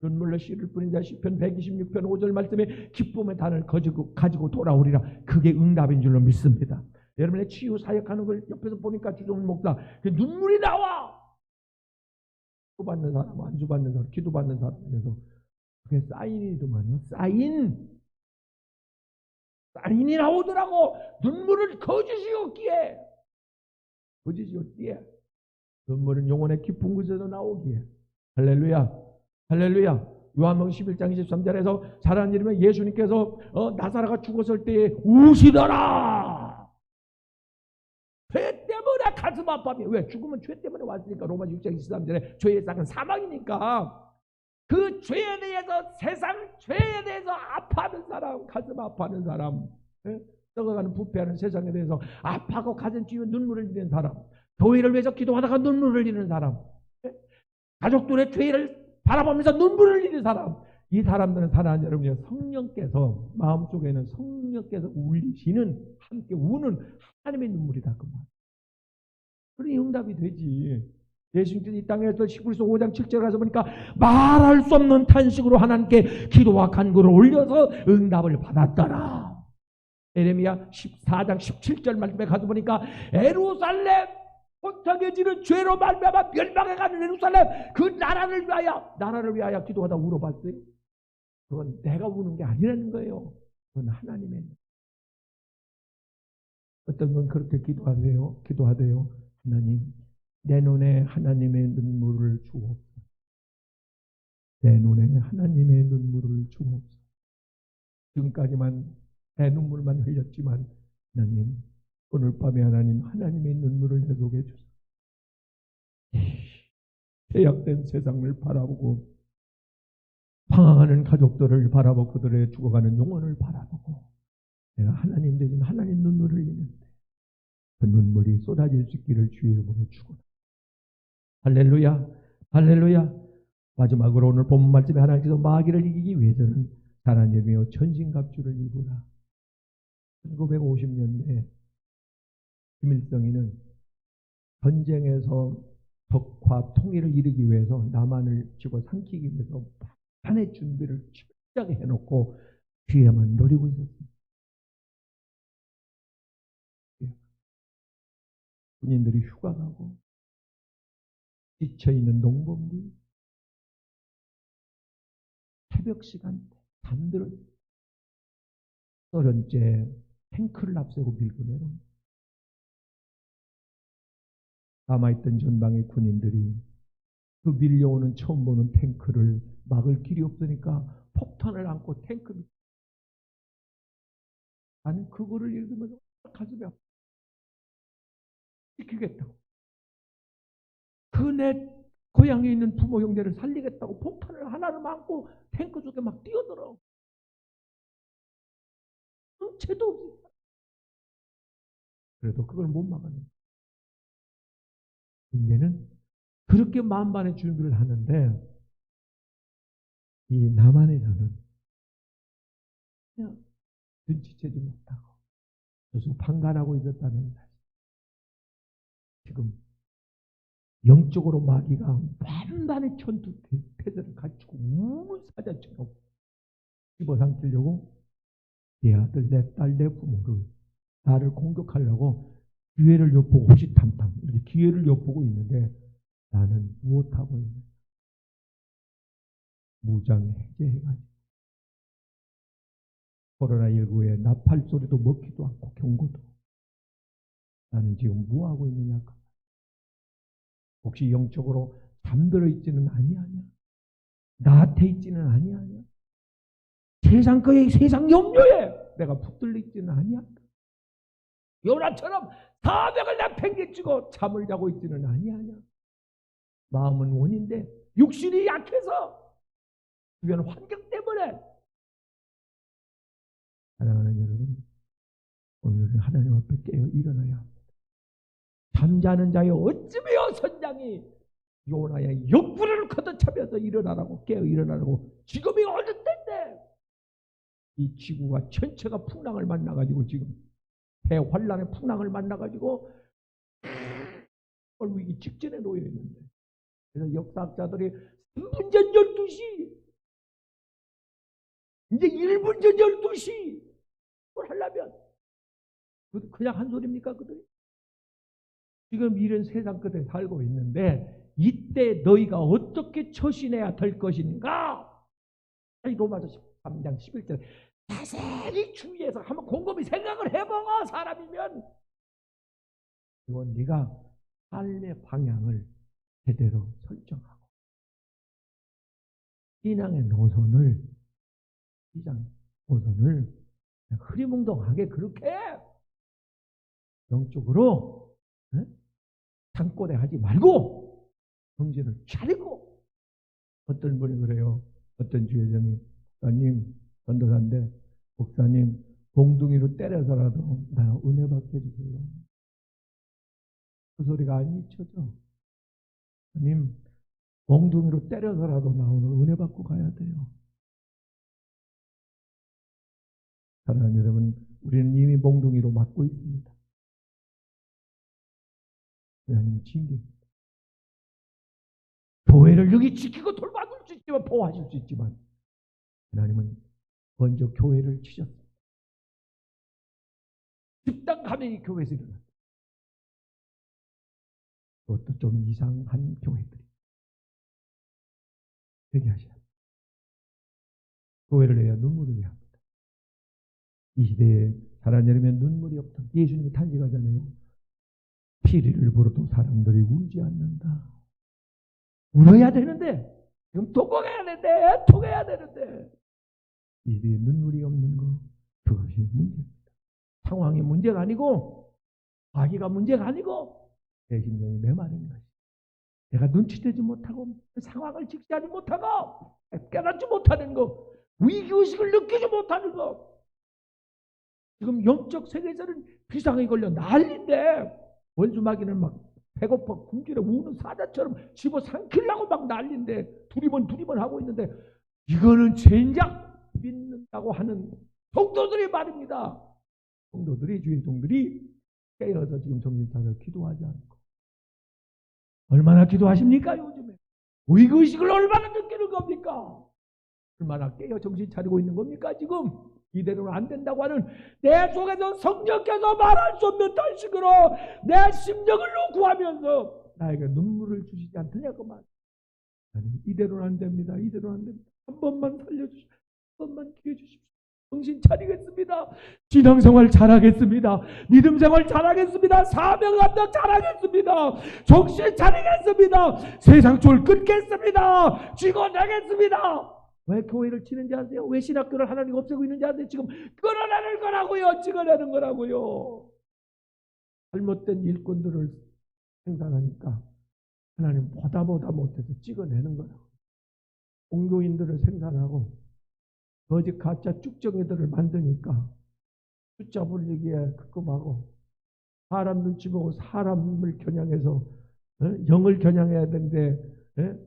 눈물로 씨를 뿌린 자 시편 126편 5절 말씀에 기쁨의 단을 가지고 돌아오리라. 그게 응답인 줄로 믿습니다. 여러분의 치유 사역하는 걸 옆에서 보니까 주종훈 목사 그 눈물이 나와. 기도받는 사람, 안수받는 사람, 기도받는 사람에서 그게 사인이더만요. 사인이 나오더라고. 눈물을 거짓이 없기에. 눈물은 영혼의 깊은 곳에서 나오기에. 할렐루야. 할렐루야. 요한복음 11장 23절에서 잘하는 일이면 예수님께서 나사로가 죽었을 때에 우시더라. 죄 때문에 가슴 아파하며. 왜? 죽으면 죄 때문에 왔으니까. 로마 6장 23절에 죄의 싹은 사망이니까 그 죄에 대해서, 세상 죄에 대해서 아파하는 사람, 가슴 아파하는 사람, 썩어가는 부패하는 세상에 대해서 아파하고 가슴 찌우며 눈물을 흘리는 사람, 교회를 위해서 기도하다가 눈물을 흘리는 사람, 가족들의 죄를 바라보면서 눈물을 흘리는 사람, 이 사람들은 사랑하는 여러분요, 성령께서 마음속에는 성령께서 울리시는, 함께 우는 하나님의 눈물이다 그 말. 그러니 응답이 되지. 예수님께서 이 땅에서 19서 5장 7절 가서 보니까 말할 수 없는 탄식으로 하나님께 기도와 간구를 올려서 응답을 받았더라. 에레미야 14장 17절 말씀에 가서 보니까 예루살렘 혼탁해지는 죄로 말미암아 멸망해가는 예루살렘 그 나라를 위하여 기도하다 울어봤어요. 그건 내가 우는 게 아니라는 거예요. 그건 하나님의. 어떤 건 그렇게 기도하대요. 하나님, 내 눈에 하나님의 눈물을 주옵소서. 내 눈에 하나님의 눈물을 주옵소서. 지금까지만 내 눈물만 흘렸지만 하나님, 오늘 밤에 하나님의 눈물을 내 속에 주소서. 죄악된 세상을 바라보고 방황하는 가족들을 바라보고 그들의 죽어가는 영혼을 바라보고 내가 하나님 대신 하나님 눈물을 흘리는데 그 눈물이 쏟아질 수 있기를 주의 이름으로 축원합니다. 할렐루야, 할렐루야. 마지막으로 오늘 본문 말씀에 하나님께서 마귀를 이기기 위해서는 잘한 예미여 천신갑주를 입으라. 1950년대 김일성이는 전쟁에서 적과 통일을 이루기 위해서 남한을 집어삼키기 위해서 판의 준비를 철저하게 해놓고 뒤에만 노리고 있었습니다. 군인들이 휴가 가고 지쳐있는 농범들이 새벽 시간대 잠들어 소련제 탱크를 앞세고 밀고 내려옵니다. 남아있던 전방의 군인들이 그 밀려오는 처음 보는 탱크를 막을 길이 없으니까 폭탄을 안고 탱크 밑에 나는 그거를 읽으면서 가슴이 아파. 지키겠다고. 그 내 고향에 있는 부모 형제를 살리겠다고 폭탄을 하나를 안고 탱크 속에 막 뛰어들어. 정체도 없이. 그래도 그걸 못 막아내. 문제는 그렇게 만반의 준비를 하는데 이 남한에서는 그냥 눈치채지 못하고 계속 판단하고 있었다는 사실. 지금 영적으로 마귀가 만반의 전투 태세를 갖추고 우는 사자처럼 집어삼키려고 내 아들, 내 딸, 내 부모를 나를 공격하려고 기회를 엿보고 호시탐탐 이렇게 기회를 엿보고 있는데 나는 무엇하고 있느냐? 무장 해제해가지고 코로나19에 나팔 소리도 먹히도 않고 경고도 나는 지금 뭐하고 있느냐? 혹시 영적으로 잠들어 있지는 아니하냐? 나한테 있지는 아니하냐? 세상 거에 세상 염려에 내가 붙들려 있지는 아니하냐? 요나처럼 사명을 내팽개치고 잠을 자고 있지는 아니하냐? 마음은 원인데 육신이 약해서 주변 환경 때문에. 사랑하는 여러분, 오늘 하나님 앞에 깨어 일어나야 합니다. 잠자는 자여 어찌며 선장이 요나의 옆구리를 걷어차면서 일어나라고, 깨어 일어나라고. 지금이 어느 때인데 이 지구가 전체가 풍랑을 만나가지고 지금 대환란의 풍랑을 만나가지고 위기 직전에 놓여 있는데, 그래서 역사학자들이 3분 전 12시 이제 1분 전 12시 뭘 하려면 그냥 한 소리입니까 그들이? 지금 이런 세상 끝에 살고 있는데 이때 너희가 어떻게 처신해야 될 것인가? 로마서 13장 11절 자세히 주의해서 한번 곰곰이 생각을 해보고 사람이면 이건 네가 삶의 방향을 제대로 설정하고 신앙의 노선을 흐리멍덩하게 그렇게 영적으로 산골에 하지 말고 정신을 차리고. 어떤 분이 그래요. 어떤 주회장이 목사님, 전도사인데 목사님 봉둥이로 때려서라도 나 은혜 받게 해주세요. 그 소리가 안 잊혀져. 목사님 몽둥이로 때려서라도 나 오늘 은혜 받고 가야 돼요. 사랑하는 여러분, 우리는 이미 몽둥이로 맞고 있습니다. 하나님 징계입니다. 교회를 능히 지키고 돌봐줄 수 있지만, 보호하실 수 있지만, 하나님은 먼저 교회를 치셨습니다. 집단 감염이 교회에서 일어났습니다. 그것도 좀 이상한 교회들이 회개하셔야 합니다. 교회를 해야 눈물을 해야 합니다. 이 시대에 사람 여름에 눈물이 없다. 예수님이 탄식하잖아요. 피리를 불어도 사람들이 울지 않는다. 울어야 되는데, 지금 통곡해야 되는데, 통해야 되는데, 이 시대에 눈물이 없는 거, 그것이 문제입니다. 상황이 문제가 아니고, 아기가 문제가 아니고, 내 심령이 메마른 것이. 내가 눈치채지 못하고, 상황을 직시하지 못하고, 깨닫지 못하는 거, 위기의식을 느끼지 못하는 거. 지금 영적 세계에서는 비상이 걸려 난리인데, 원수마귀는 막 배고파 굶주려 우는 사자처럼 집어삼키려고 막 난리인데, 두리번 하고 있는데, 이거는 젠장 믿는다고 하는 성도들이 말입니다. 성도들이, 주의 종들이 깨어서 지금 정신 차려 기도하지 않고. 얼마나 기도하십니까 요즘에? 위기의식을 얼마나 느끼는 겁니까? 얼마나 깨어 정신 차리고 있는 겁니까 지금? 이대로는 안 된다고 하는 내 속에서 성령께서 말할 수 없는 탄식으로 내 심령을 구하면서 나에게 눈물을 주시지 않느냐 그 말. 이대로는 안 됩니다. 이대로는 안 됩니다. 한 번만 살려주십시오. 한 번만 기회 주십시오. 정신 차리겠습니다. 신앙생활 잘하겠습니다. 믿음생활 잘하겠습니다. 사명감당 잘하겠습니다. 정신 차리겠습니다. 세상 쫄 끊겠습니다. 찍어내겠습니다. 왜 교회를 치는지 아세요? 왜 신학교를 하나님 없애고 있는지 아세요? 지금 끌어내는 거라고요. 찍어내는 거라고요. 잘못된 일꾼들을 생산하니까 하나님 보다 못해서 찍어내는 거라고요. 종교인들을 생산하고 거짓 가짜 쭉정이들을 만드니까 숫자 불리기에 급급하고 사람 눈치 보고 사람을 겨냥해서 영을 겨냥해야 되는데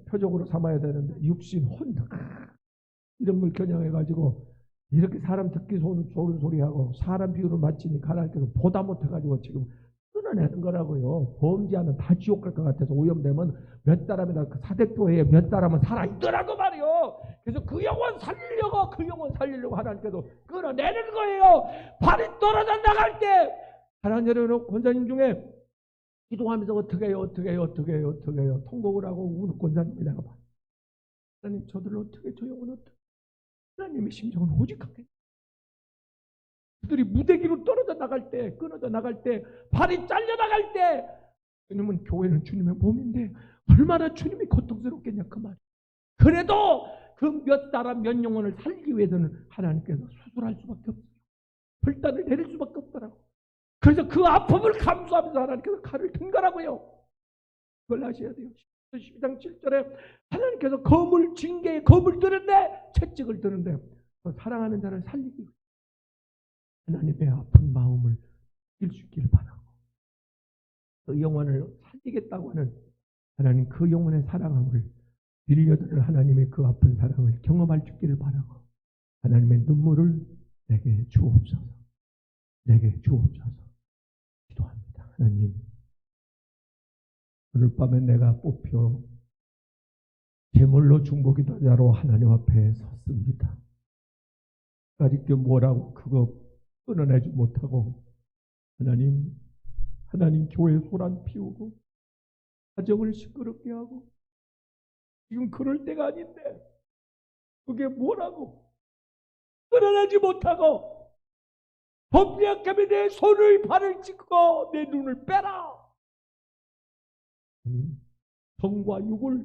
표적으로 삼아야 되는데 육신 혼 이런 걸 겨냥해가지고 이렇게 사람 듣기 좋은 소리하고 사람 비유를 맞추니까 하나님께서 보다 못해가지고 지금 끊어내는 거라고요. 범죄하면 다 지옥 갈 것 같아서 오염되면 몇 사람이나 그 사대교회에 몇 사람은 살아있더라고 말이요. 그래서 그 영혼 살리려고 하나님께서 끊어내는 거예요. 발이 떨어져 나갈 때 하나님 여러분 권사님 중에 기도하면서 어떻게 해요 통곡을 하고 우는 권사님이 내가 봐. 하나님 저들을 어떻게 저 영혼 어떻게 하나님의 심정은 오직하게 그들이 무대기로 떨어져 나갈 때 끊어져 나갈 때 발이 잘려 나갈 때 주님은 교회는 주님의 몸인데 얼마나 주님이 고통스럽겠냐 그 말. 그래도 그 몇 사람 몇 영혼을 살리기 위해서는 하나님께서 수술할 수밖에 없어요. 불단을 내릴 수밖에 없더라고. 그래서 그 아픔을 감수하면서 하나님께서 칼을 든 거라고요. 그걸 아셔야 돼요. 12장 7절에 하나님께서 검을 징계에 검을 드는데 채찍을 드는데 사랑하는 자를 살리기 위해 하나님의 아픈 마음을 이길 수 있기를 바라고 그 영혼을 살리겠다고 하는 하나님 그 영혼의 사랑함을 빌려드릴 하나님의 그 아픈 사랑을 경험할 수 있기를 바라고 하나님의 눈물을 내게 주옵소서. 내게 주옵소서. 기도합니다. 하나님 오늘 밤에 내가 뽑혀 제물로 중보기도자로 하나님 앞에 섰습니다. 아직도 뭐라고 그거 끊어내지 못하고 하나님 교회 소란 피우고 가정을 시끄럽게 하고 지금 그럴 때가 아닌데 그게 뭐라고 끊어내지 못하고 법리학감에 내 손을 발을 찍고 내 눈을 빼라. 성과 육을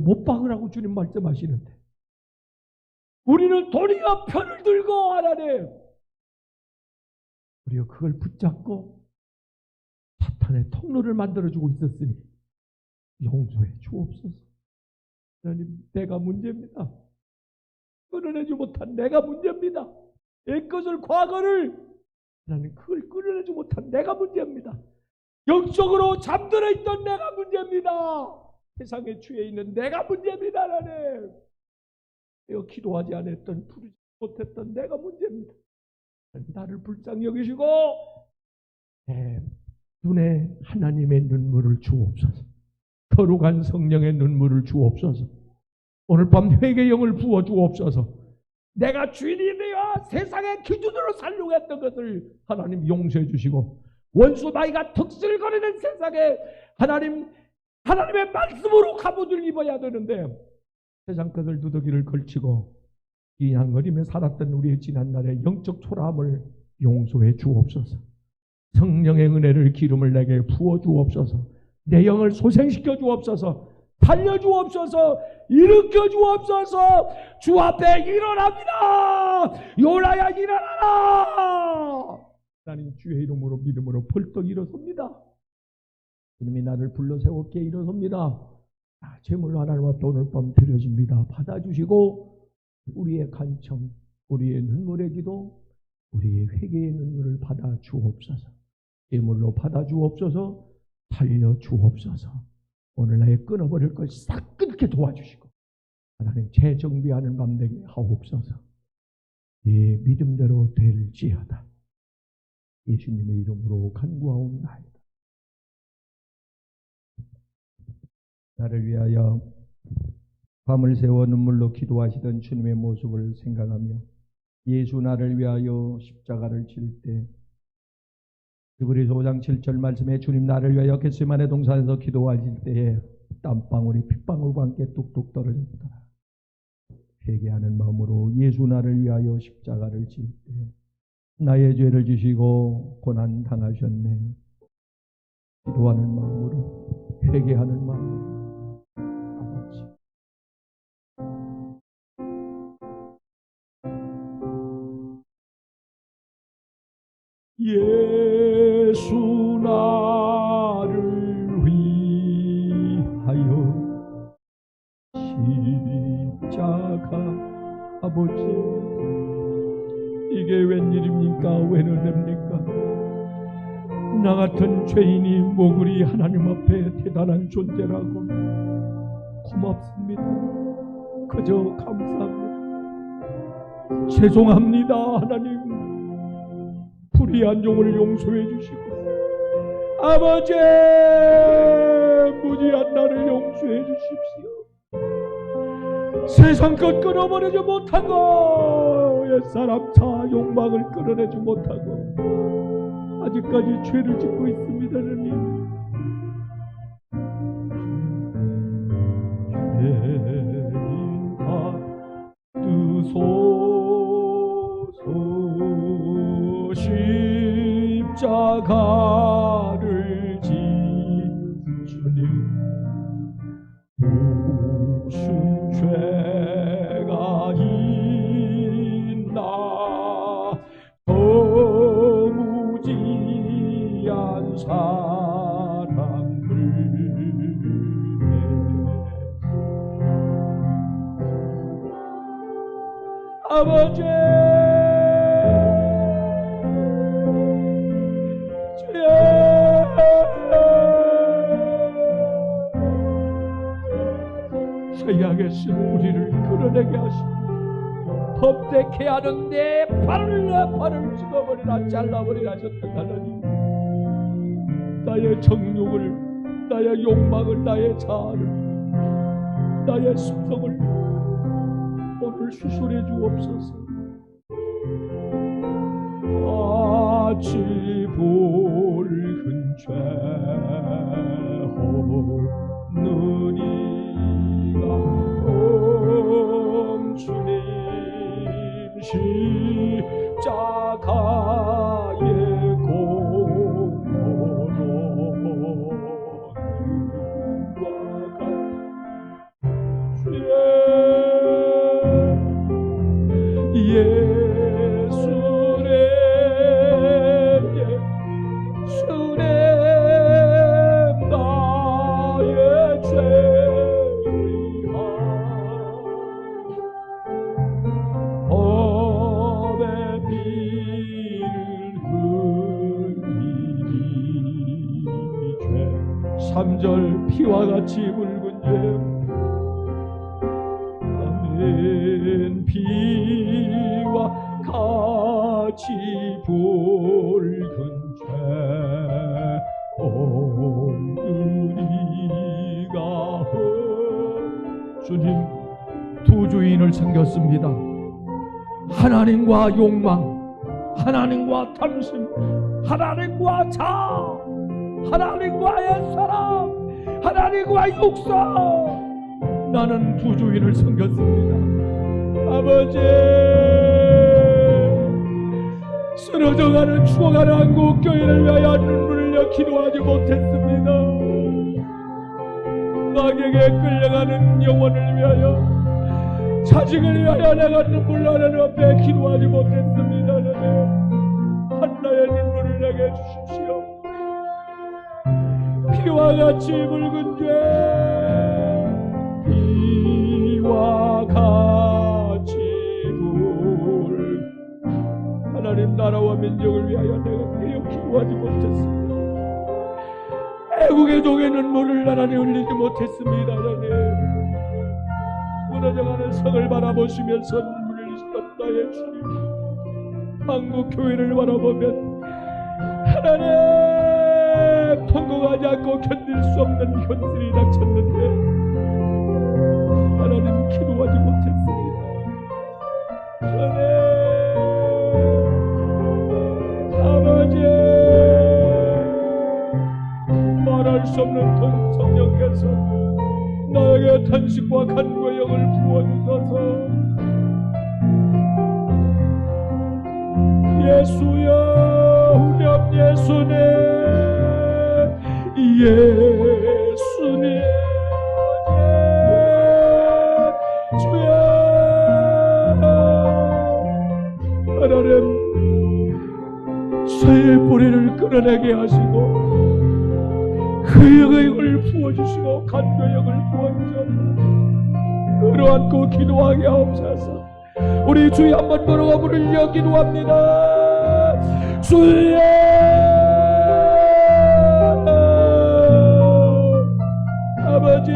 못 박으라고 주님 말씀하시는데 우리는 도리어 편을 들고 하나님 우리가 그걸 붙잡고 사탄의 통로를 만들어주고 있었으니 용서해 주옵소서. 하나님 내가 문제입니다. 끊어내지 못한 내가 문제입니다. 내 것을 과거를 하나님 그걸 끊어내지 못한 내가 문제입니다. 영적으로 잠들어 있던 내가 문제입니다. 세상에 취해 있는 내가 문제입니다. 하나님, 내가 기도하지 않았던, 부르지 못했던 내가 문제입니다. 나를 불쌍히 여기시고 내 눈에 하나님의 눈물을 주옵소서. 거룩한 성령의 눈물을 주옵소서. 오늘 밤 회개의 영을 부어 주옵소서. 내가 주인이 되어 세상의 기준으로 살려고 했던 것을 하나님 용서해 주시고, 원수 마귀가 득실거리는 세상에 하나님의 말씀으로 갑옷을 입어야 되는데 세상 것을 누더기를 걸치고 이냥거리며 살았던 우리의 지난날의 영적 초라함을 용서해 주옵소서. 성령의 은혜를 기름을 내게 부어 주옵소서. 내 영을 소생시켜 주옵소서. 살려주옵소서. 일으켜 주옵소서. 주 앞에 일어납니다. 요나야 일어나라. 나는 주의 이름으로 믿음으로 벌떡 일어섭니다. 주님이 나를 불러 세웠기에 일어섭니다. 제물 하나님 앞에 오늘 밤 드려집니다. 받아주시고 우리의 간청, 우리의 눈물의 기도, 우리의 회개의 눈물을 받아 주옵소서. 제물로 받아 주옵소서. 살려 주옵소서. 오늘 나의 끊어버릴 걸 싹 끊게 도와주시고 하나님 재정비하는 밤 되게 하옵소서. 예, 믿음대로 될지어다. 예수님의 이름으로 간구하옵나이다. 나를 위하여 밤을 새워 눈물로 기도하시던 주님의 모습을 생각하며 예수 나를 위하여 십자가를 질 때 히브리서 5장 7절 말씀에 주님 나를 위하여 겟세마네 동산에서 기도하실 때에 땀방울이 핏방울과 함께 뚝뚝 떨어졌더라. 회개하는 마음으로 예수 나를 위하여 십자가를 질 때 나의 죄를 지시고 고난 당하셨네. 기도하는 마음으로, 회개하는 마음으로 아버지, 예수 나를 위하여 십자가 아버지, 이게 웬일입니까? 웬 은혜입니까? 나 같은 죄인이 모글이 하나님 앞에 대단한 존재라고 고맙습니다. 그저 감사합니다. 죄송합니다. 하나님, 불의한 종을 용서해 주시고 아버지, 무지한 나를 용서해 주십시오. 세상 것 끊어버리지 못하고 옛사람 자 욕망을 끌어내지 못하고 아직까지 죄를 짓고 있습니다. 하나님, 죄인 받으소서. 십자가를 진 주님, 무슨 죄가 있나 더 무지한 사람들. 아버지, 죄악의 쓴 뿌리를 끌어내게 하시고 범죄케 하는 내 팔을 찍어버리라, 잘라버리라 하셨던 하나님, 나의 정욕을, 나의 욕망을, 나의 자아를, 나의 습성을 오늘 수술해 주옵소서. 아치 붉은 죄 없느니가 주님 십자가의 공로로 예수님 나의 죄의한 법의 피를 흘리니 죄 3절 피와 같이 붉은 죄 같이 붉은 옹들이가 주님, 두 주인을 섬겼습니다. 하나님과 욕망, 하나님과 탐심, 하나님과 자아, 하나님과 옛사람, 하나님과 육사. 나는 두 주인을 섬겼습니다. 아버지, 쓰러져가는 죽어가는 한국교회를 위하여 눈물을 흘려 기도하지 못했습니다. 마귀에게 끌려가는 영혼을 위하여, 자식을 위하여 내가 눈물 나는 앞에 기도하지 못했습니다. 한나의 눈물을 내게 주십시오. 피와 같이 붉은 죄, 피와 같이 하나님 나라와 민족을 위하여 내가 깨어 기도하지 못했습니다. 애국의 종의 눈물을 하나님 흘리지 못했습니다. 하나님, 무너져가는 성을 바라보시면서 눈물을 흘리시던 나의 주님, 한국교회를 바라보면 하나님 통곡하지 않고 견딜 수 없는 현실이 닥쳤는데 하나님 기도하지 못했습니다. 하나님, 아버지, 말할 수 없는 성령께서 나에게 탄식과 간구의 영을 부어주소서. 예수여, 우렴 예수님, 예수님, 주여, 하나님 쇠의 뿌리를 끌어내게 하시고 그 영을 부어주시고 간구의 영을 부어주셔서 끌어안고 기도하게 하옵소서. 우리 주여 한번 걸어가 부르려 기도합니다. 주여, 아버지,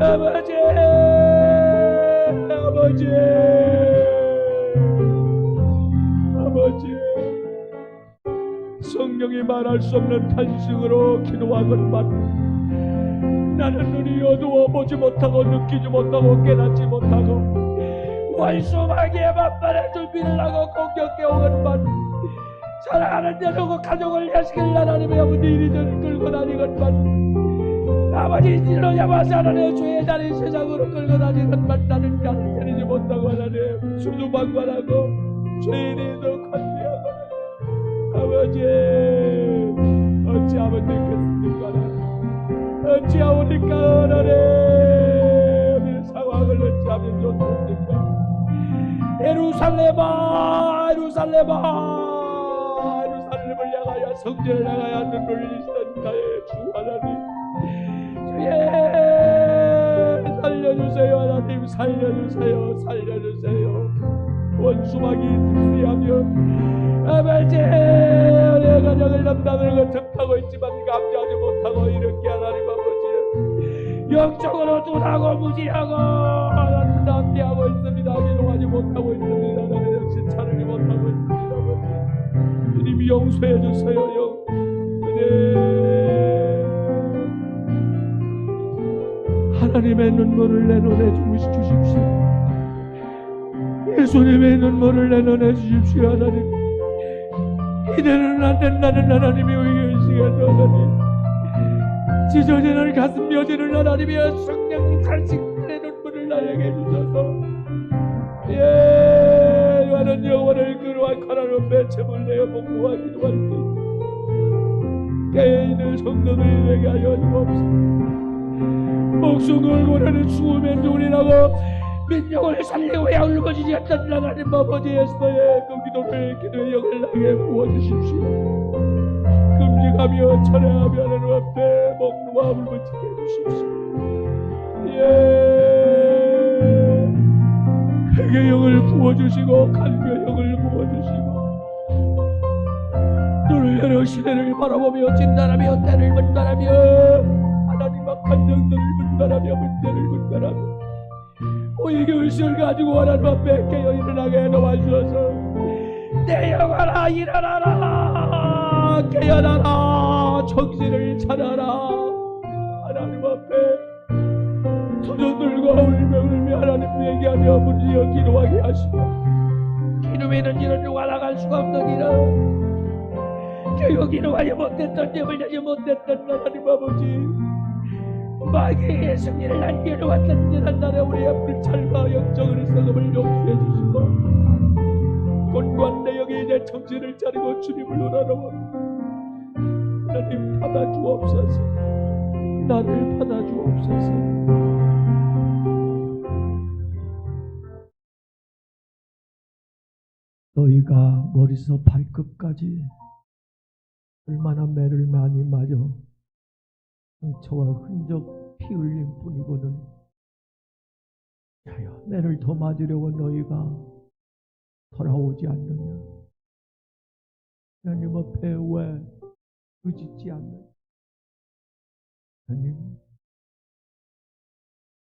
아버지, 아버지, 아버지, 성령이 말할 수 없는 탄식으로 기도하건만 나는 눈이 어두워 보지 못하고 느끼지 못하고 깨닫지 못하고 원수마귀의 만반의 준비를 하고 공격해 오건만 사랑하는 자녀고 가족을 야식을 하나님의 아버지 이리저리 끌고 다니건만 아버지 일로 잡아서 하나님의 죄의 자리 세상으로 끌고 다니건만 나는 나를 때리지 못하고 하나님 수두방관하고 죄인이도 관대하고 아버지 어찌하면 되겠습니까? 어찌하오니까 하나님 상황을 어찌하면 좋습니까? 예루살렘아, 예루살렘아, 예루살렘을 향하여 성전을 향하여 눈물을 흘리시던 나의 주 하나님, 주의 살려주세요. 하나님 살려주세요. 살려주세요. 원수마귀 특세하며 아버지 내 가정을 담당을 거듭하고 있지만 감지하지 못하고 이렇게 하나님 아버지 영적으로 둔하고 무지하고 하나님 낭비하고 있습니다. 기도하지 못하고 있습니다. 나는 역시 차르지 못하고 있습니다. 아버지 주님이 용서해 주세요. 하나님의 눈물을 내 눈에 주십시오. 예수님의 눈물을 내놓아 주십시오. 하나님, 이대로는 안 된다는 하나님이 의의시겠다. 하나님, 찢어지는 가슴 며지는 하나님의 성령 탄식의 눈물을 나에게 주셔서 많은 영혼을 그러한 가난한 매체물 내어 복구하기도 할 수 있는 깨어있는 성령을 내게 하여 주옵소서. 목숨을 고려는 죽음의 눈이라고 민족을 살리고 왜 울부짖지 않던 하나님 아버지에서의 그 기도의 영을 나에게 부어주십시오. 금식하며 철회하며 하나님 앞에 먹노와 울부짖게 해주십시오. 회개 영을 부어주시고 간구의 영을 부어주시고 눈을 열어 시대를 바라보며 진단하며 때를 분별하며 하나님 악한 영들을 분별하며 문제를 분별하며 이 결실을 가지고 하나님 앞에 깨어 일어나게 도와주셔서 내 영혼아 일어나라, 깨어나라, 정신을 차려라. 하나님 앞에 손을 들고 울며 하나님 얘기하며 부르짖어 기도하게 하시고, 기도에는 이런 누가 나갈 수가 없느니라. 결국 기도하지 못했던 점을 내지 못했던 하나님 아버지, 마귀의 승리를 안겨놓았던 지난 날에 우리의 불찰과 영적의 썩음을 용서해 주시고, 권관 내역에 내 정신을 차리고 주님을 우러러워 하나님 받아주옵소서. 나를 받아주옵소서. 너희가 머리서 발끝까지 얼마나 매를 많이 맞아 상처와 흔적 피 흘림 뿐이거든. 자여, 매를 더 맞으려고 너희가 돌아오지 않느냐? 하나님 앞에 왜 부짖지 않느냐? 하나님,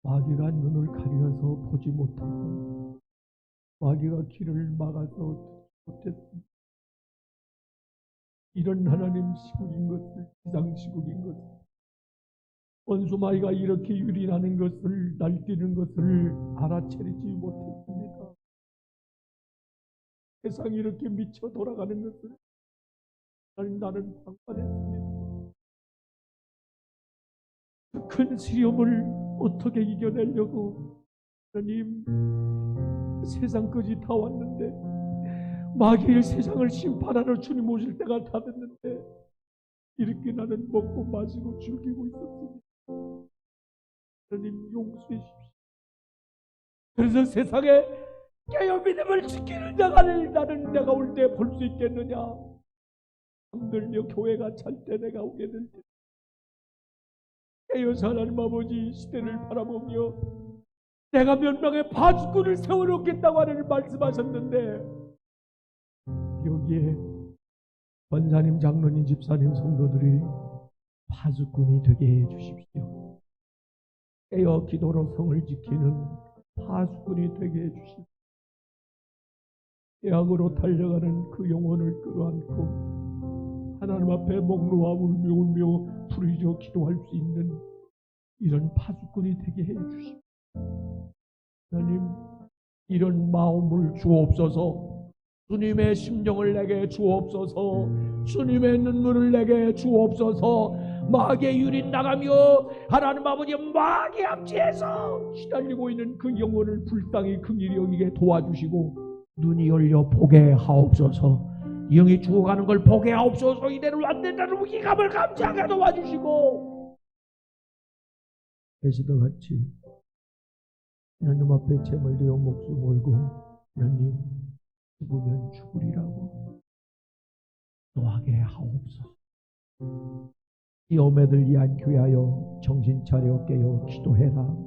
마귀가 눈을 가려서 보지 못하고 마귀가 길을 막아서 듣지 못했습니다. 이런 하나님 시국인 것을, 이상 시국인 것을, 원수마귀가 이렇게 유린하는 것을, 날뛰는 것을 알아채리지 못했습니다. 세상이 이렇게 미쳐 돌아가는 것을 나는 방관했습니다. 그 큰 시험을 어떻게 이겨내려고 하나님 세상까지 다 왔는데, 마귀의 세상을 심판하러 주님 오실 때가 다 됐는데 이렇게 나는 먹고 마시고 즐기고 있었습니다. 하나님 용서해 주십시오. 그래서 세상에 깨어 믿음을 지키는 자를 나는 내가 올 때 볼 수 있겠느냐? 힘들며 교회가 찰 때 내가 오게 될 때 깨어서 하나님 아버지 시대를 바라보며 내가 몇 명의 파수꾼을 세워놓겠다고 하나님 말씀하셨는데, 여기에 권사님, 장로님, 집사님, 성도들이 파수꾼이 되게 해주십시오. 깨어 기도로 성을 지키는 파수꾼이 되게 해주십시오. 예악으로 달려가는 그 영혼을 끌어안고 하나님 앞에 목 놓아 울며 부르짖어 기도할 수 있는 이런 파수꾼이 되게 해주십시오. 하나님, 이런 마음을 주옵소서. 주님의 심정을 내게 주옵소서. 주님의 눈물을 내게 주옵소서. 마귀의 유린 나가며 하나님 아버지 마귀의 암시에서 시달리고 있는 그 영혼을 불쌍히 긍휼히 여기게 도와주시고, 눈이 열려 보게 하옵소서. 영이 죽어가는 걸 보게 하옵소서. 이대로 안 된다는 위기감을 감지하게 도와주시고, 에스더 같이 하나님 앞에 죄를 지어 목숨 걸고 하나님 죽으면 죽으리라고 노하게 하옵소서. 시험에들 위한 교회하여 정신 차려 깨어 기도해라.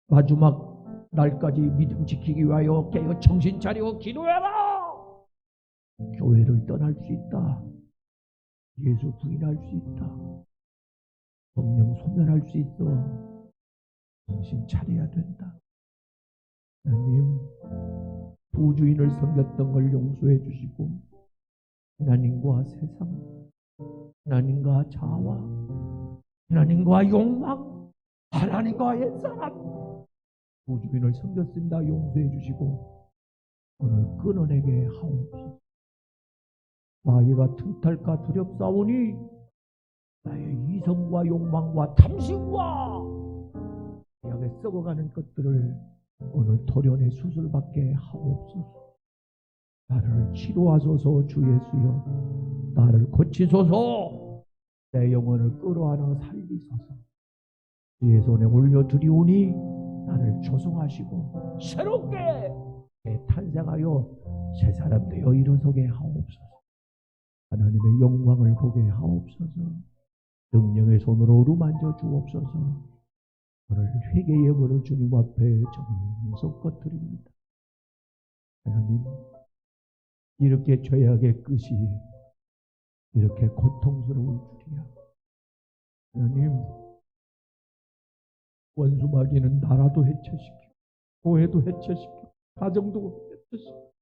마지막 날까지 믿음 지키기 위하여 깨어 정신 차려 기도해라. 교회를 떠날 수 있다. 예수 부인할 수 있다. 성령 소멸할 수 있어. 정신 차려야 된다. 하나님, 부주인을 섬겼던 걸 용서해 주시고, 하나님과 세상, 하나님과 자아, 하나님과 욕망, 하나님과 옛사람, 부주인을 섬겼습니다. 용서해 주시고 오늘 끊어내게 하옵소서. 마귀가 틈탈까 두렵사오니 나의 이성과 욕망과 탐심과 약에 썩어가는 것들을 오늘 도련의 수술받게 하옵소서. 나를 치료하소서. 주 예수여, 나를 고치소서. 내 영혼을 끌어안아 살리소서. 주의 손에 올려드리오니 나를 조성하시고 새롭게 탄생하여 새 사람 되어 일어서게 하옵소서. 하나님의 영광을 보게 하옵소서. 능력의 손으로 어루만져 주옵소서. 오늘 회개의 예물을 주님 앞에 정성껏 드립니다. 하나님, 이렇게 죄악의 끝이 이렇게 고통스러울 줄이야. 하나님, 원수 마귀는 나라도 해체시키고 교회도 해체시키고 가정도 해체시키고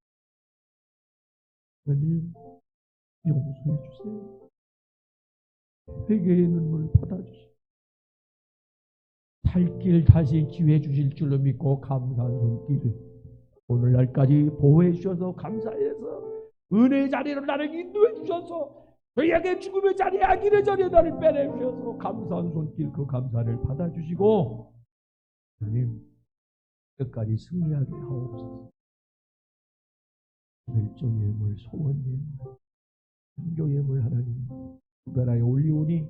하나님 용서해 주세요. 회개의 눈물 받아주시고 살 길 다시 기회 주실 줄로 믿고 감사한 손길 오늘날까지 보호해 주셔서 감사해서 은혜의 자리로 나를 인도해 주셔서 죄악의 죽음의 자리에 악인의 자리에 나를 빼내 주셔서 감사한 손길 그 감사를 받아주시고 하나님 끝까지 승리하게 하옵소서. 멸조 예물, 소원 예물, 선교 예물 하나님 구별하여 올리오니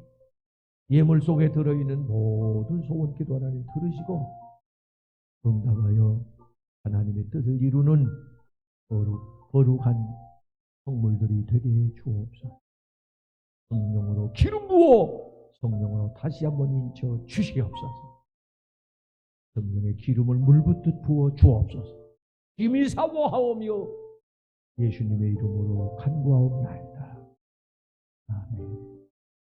예물 속에 들어있는 모든 소원 기도 하나님 들으시고 응답하여 하나님의 뜻을 이루는 거룩한 성물들이 되게 해 주옵소서. 성령으로 기름 부어 성령으로 다시 한번 인쳐 주시옵소서. 성령의 기름을 물붓듯 부어 주옵소서. 힘이 사모하오며 예수님의 이름으로 간구하옵나이다. 아멘.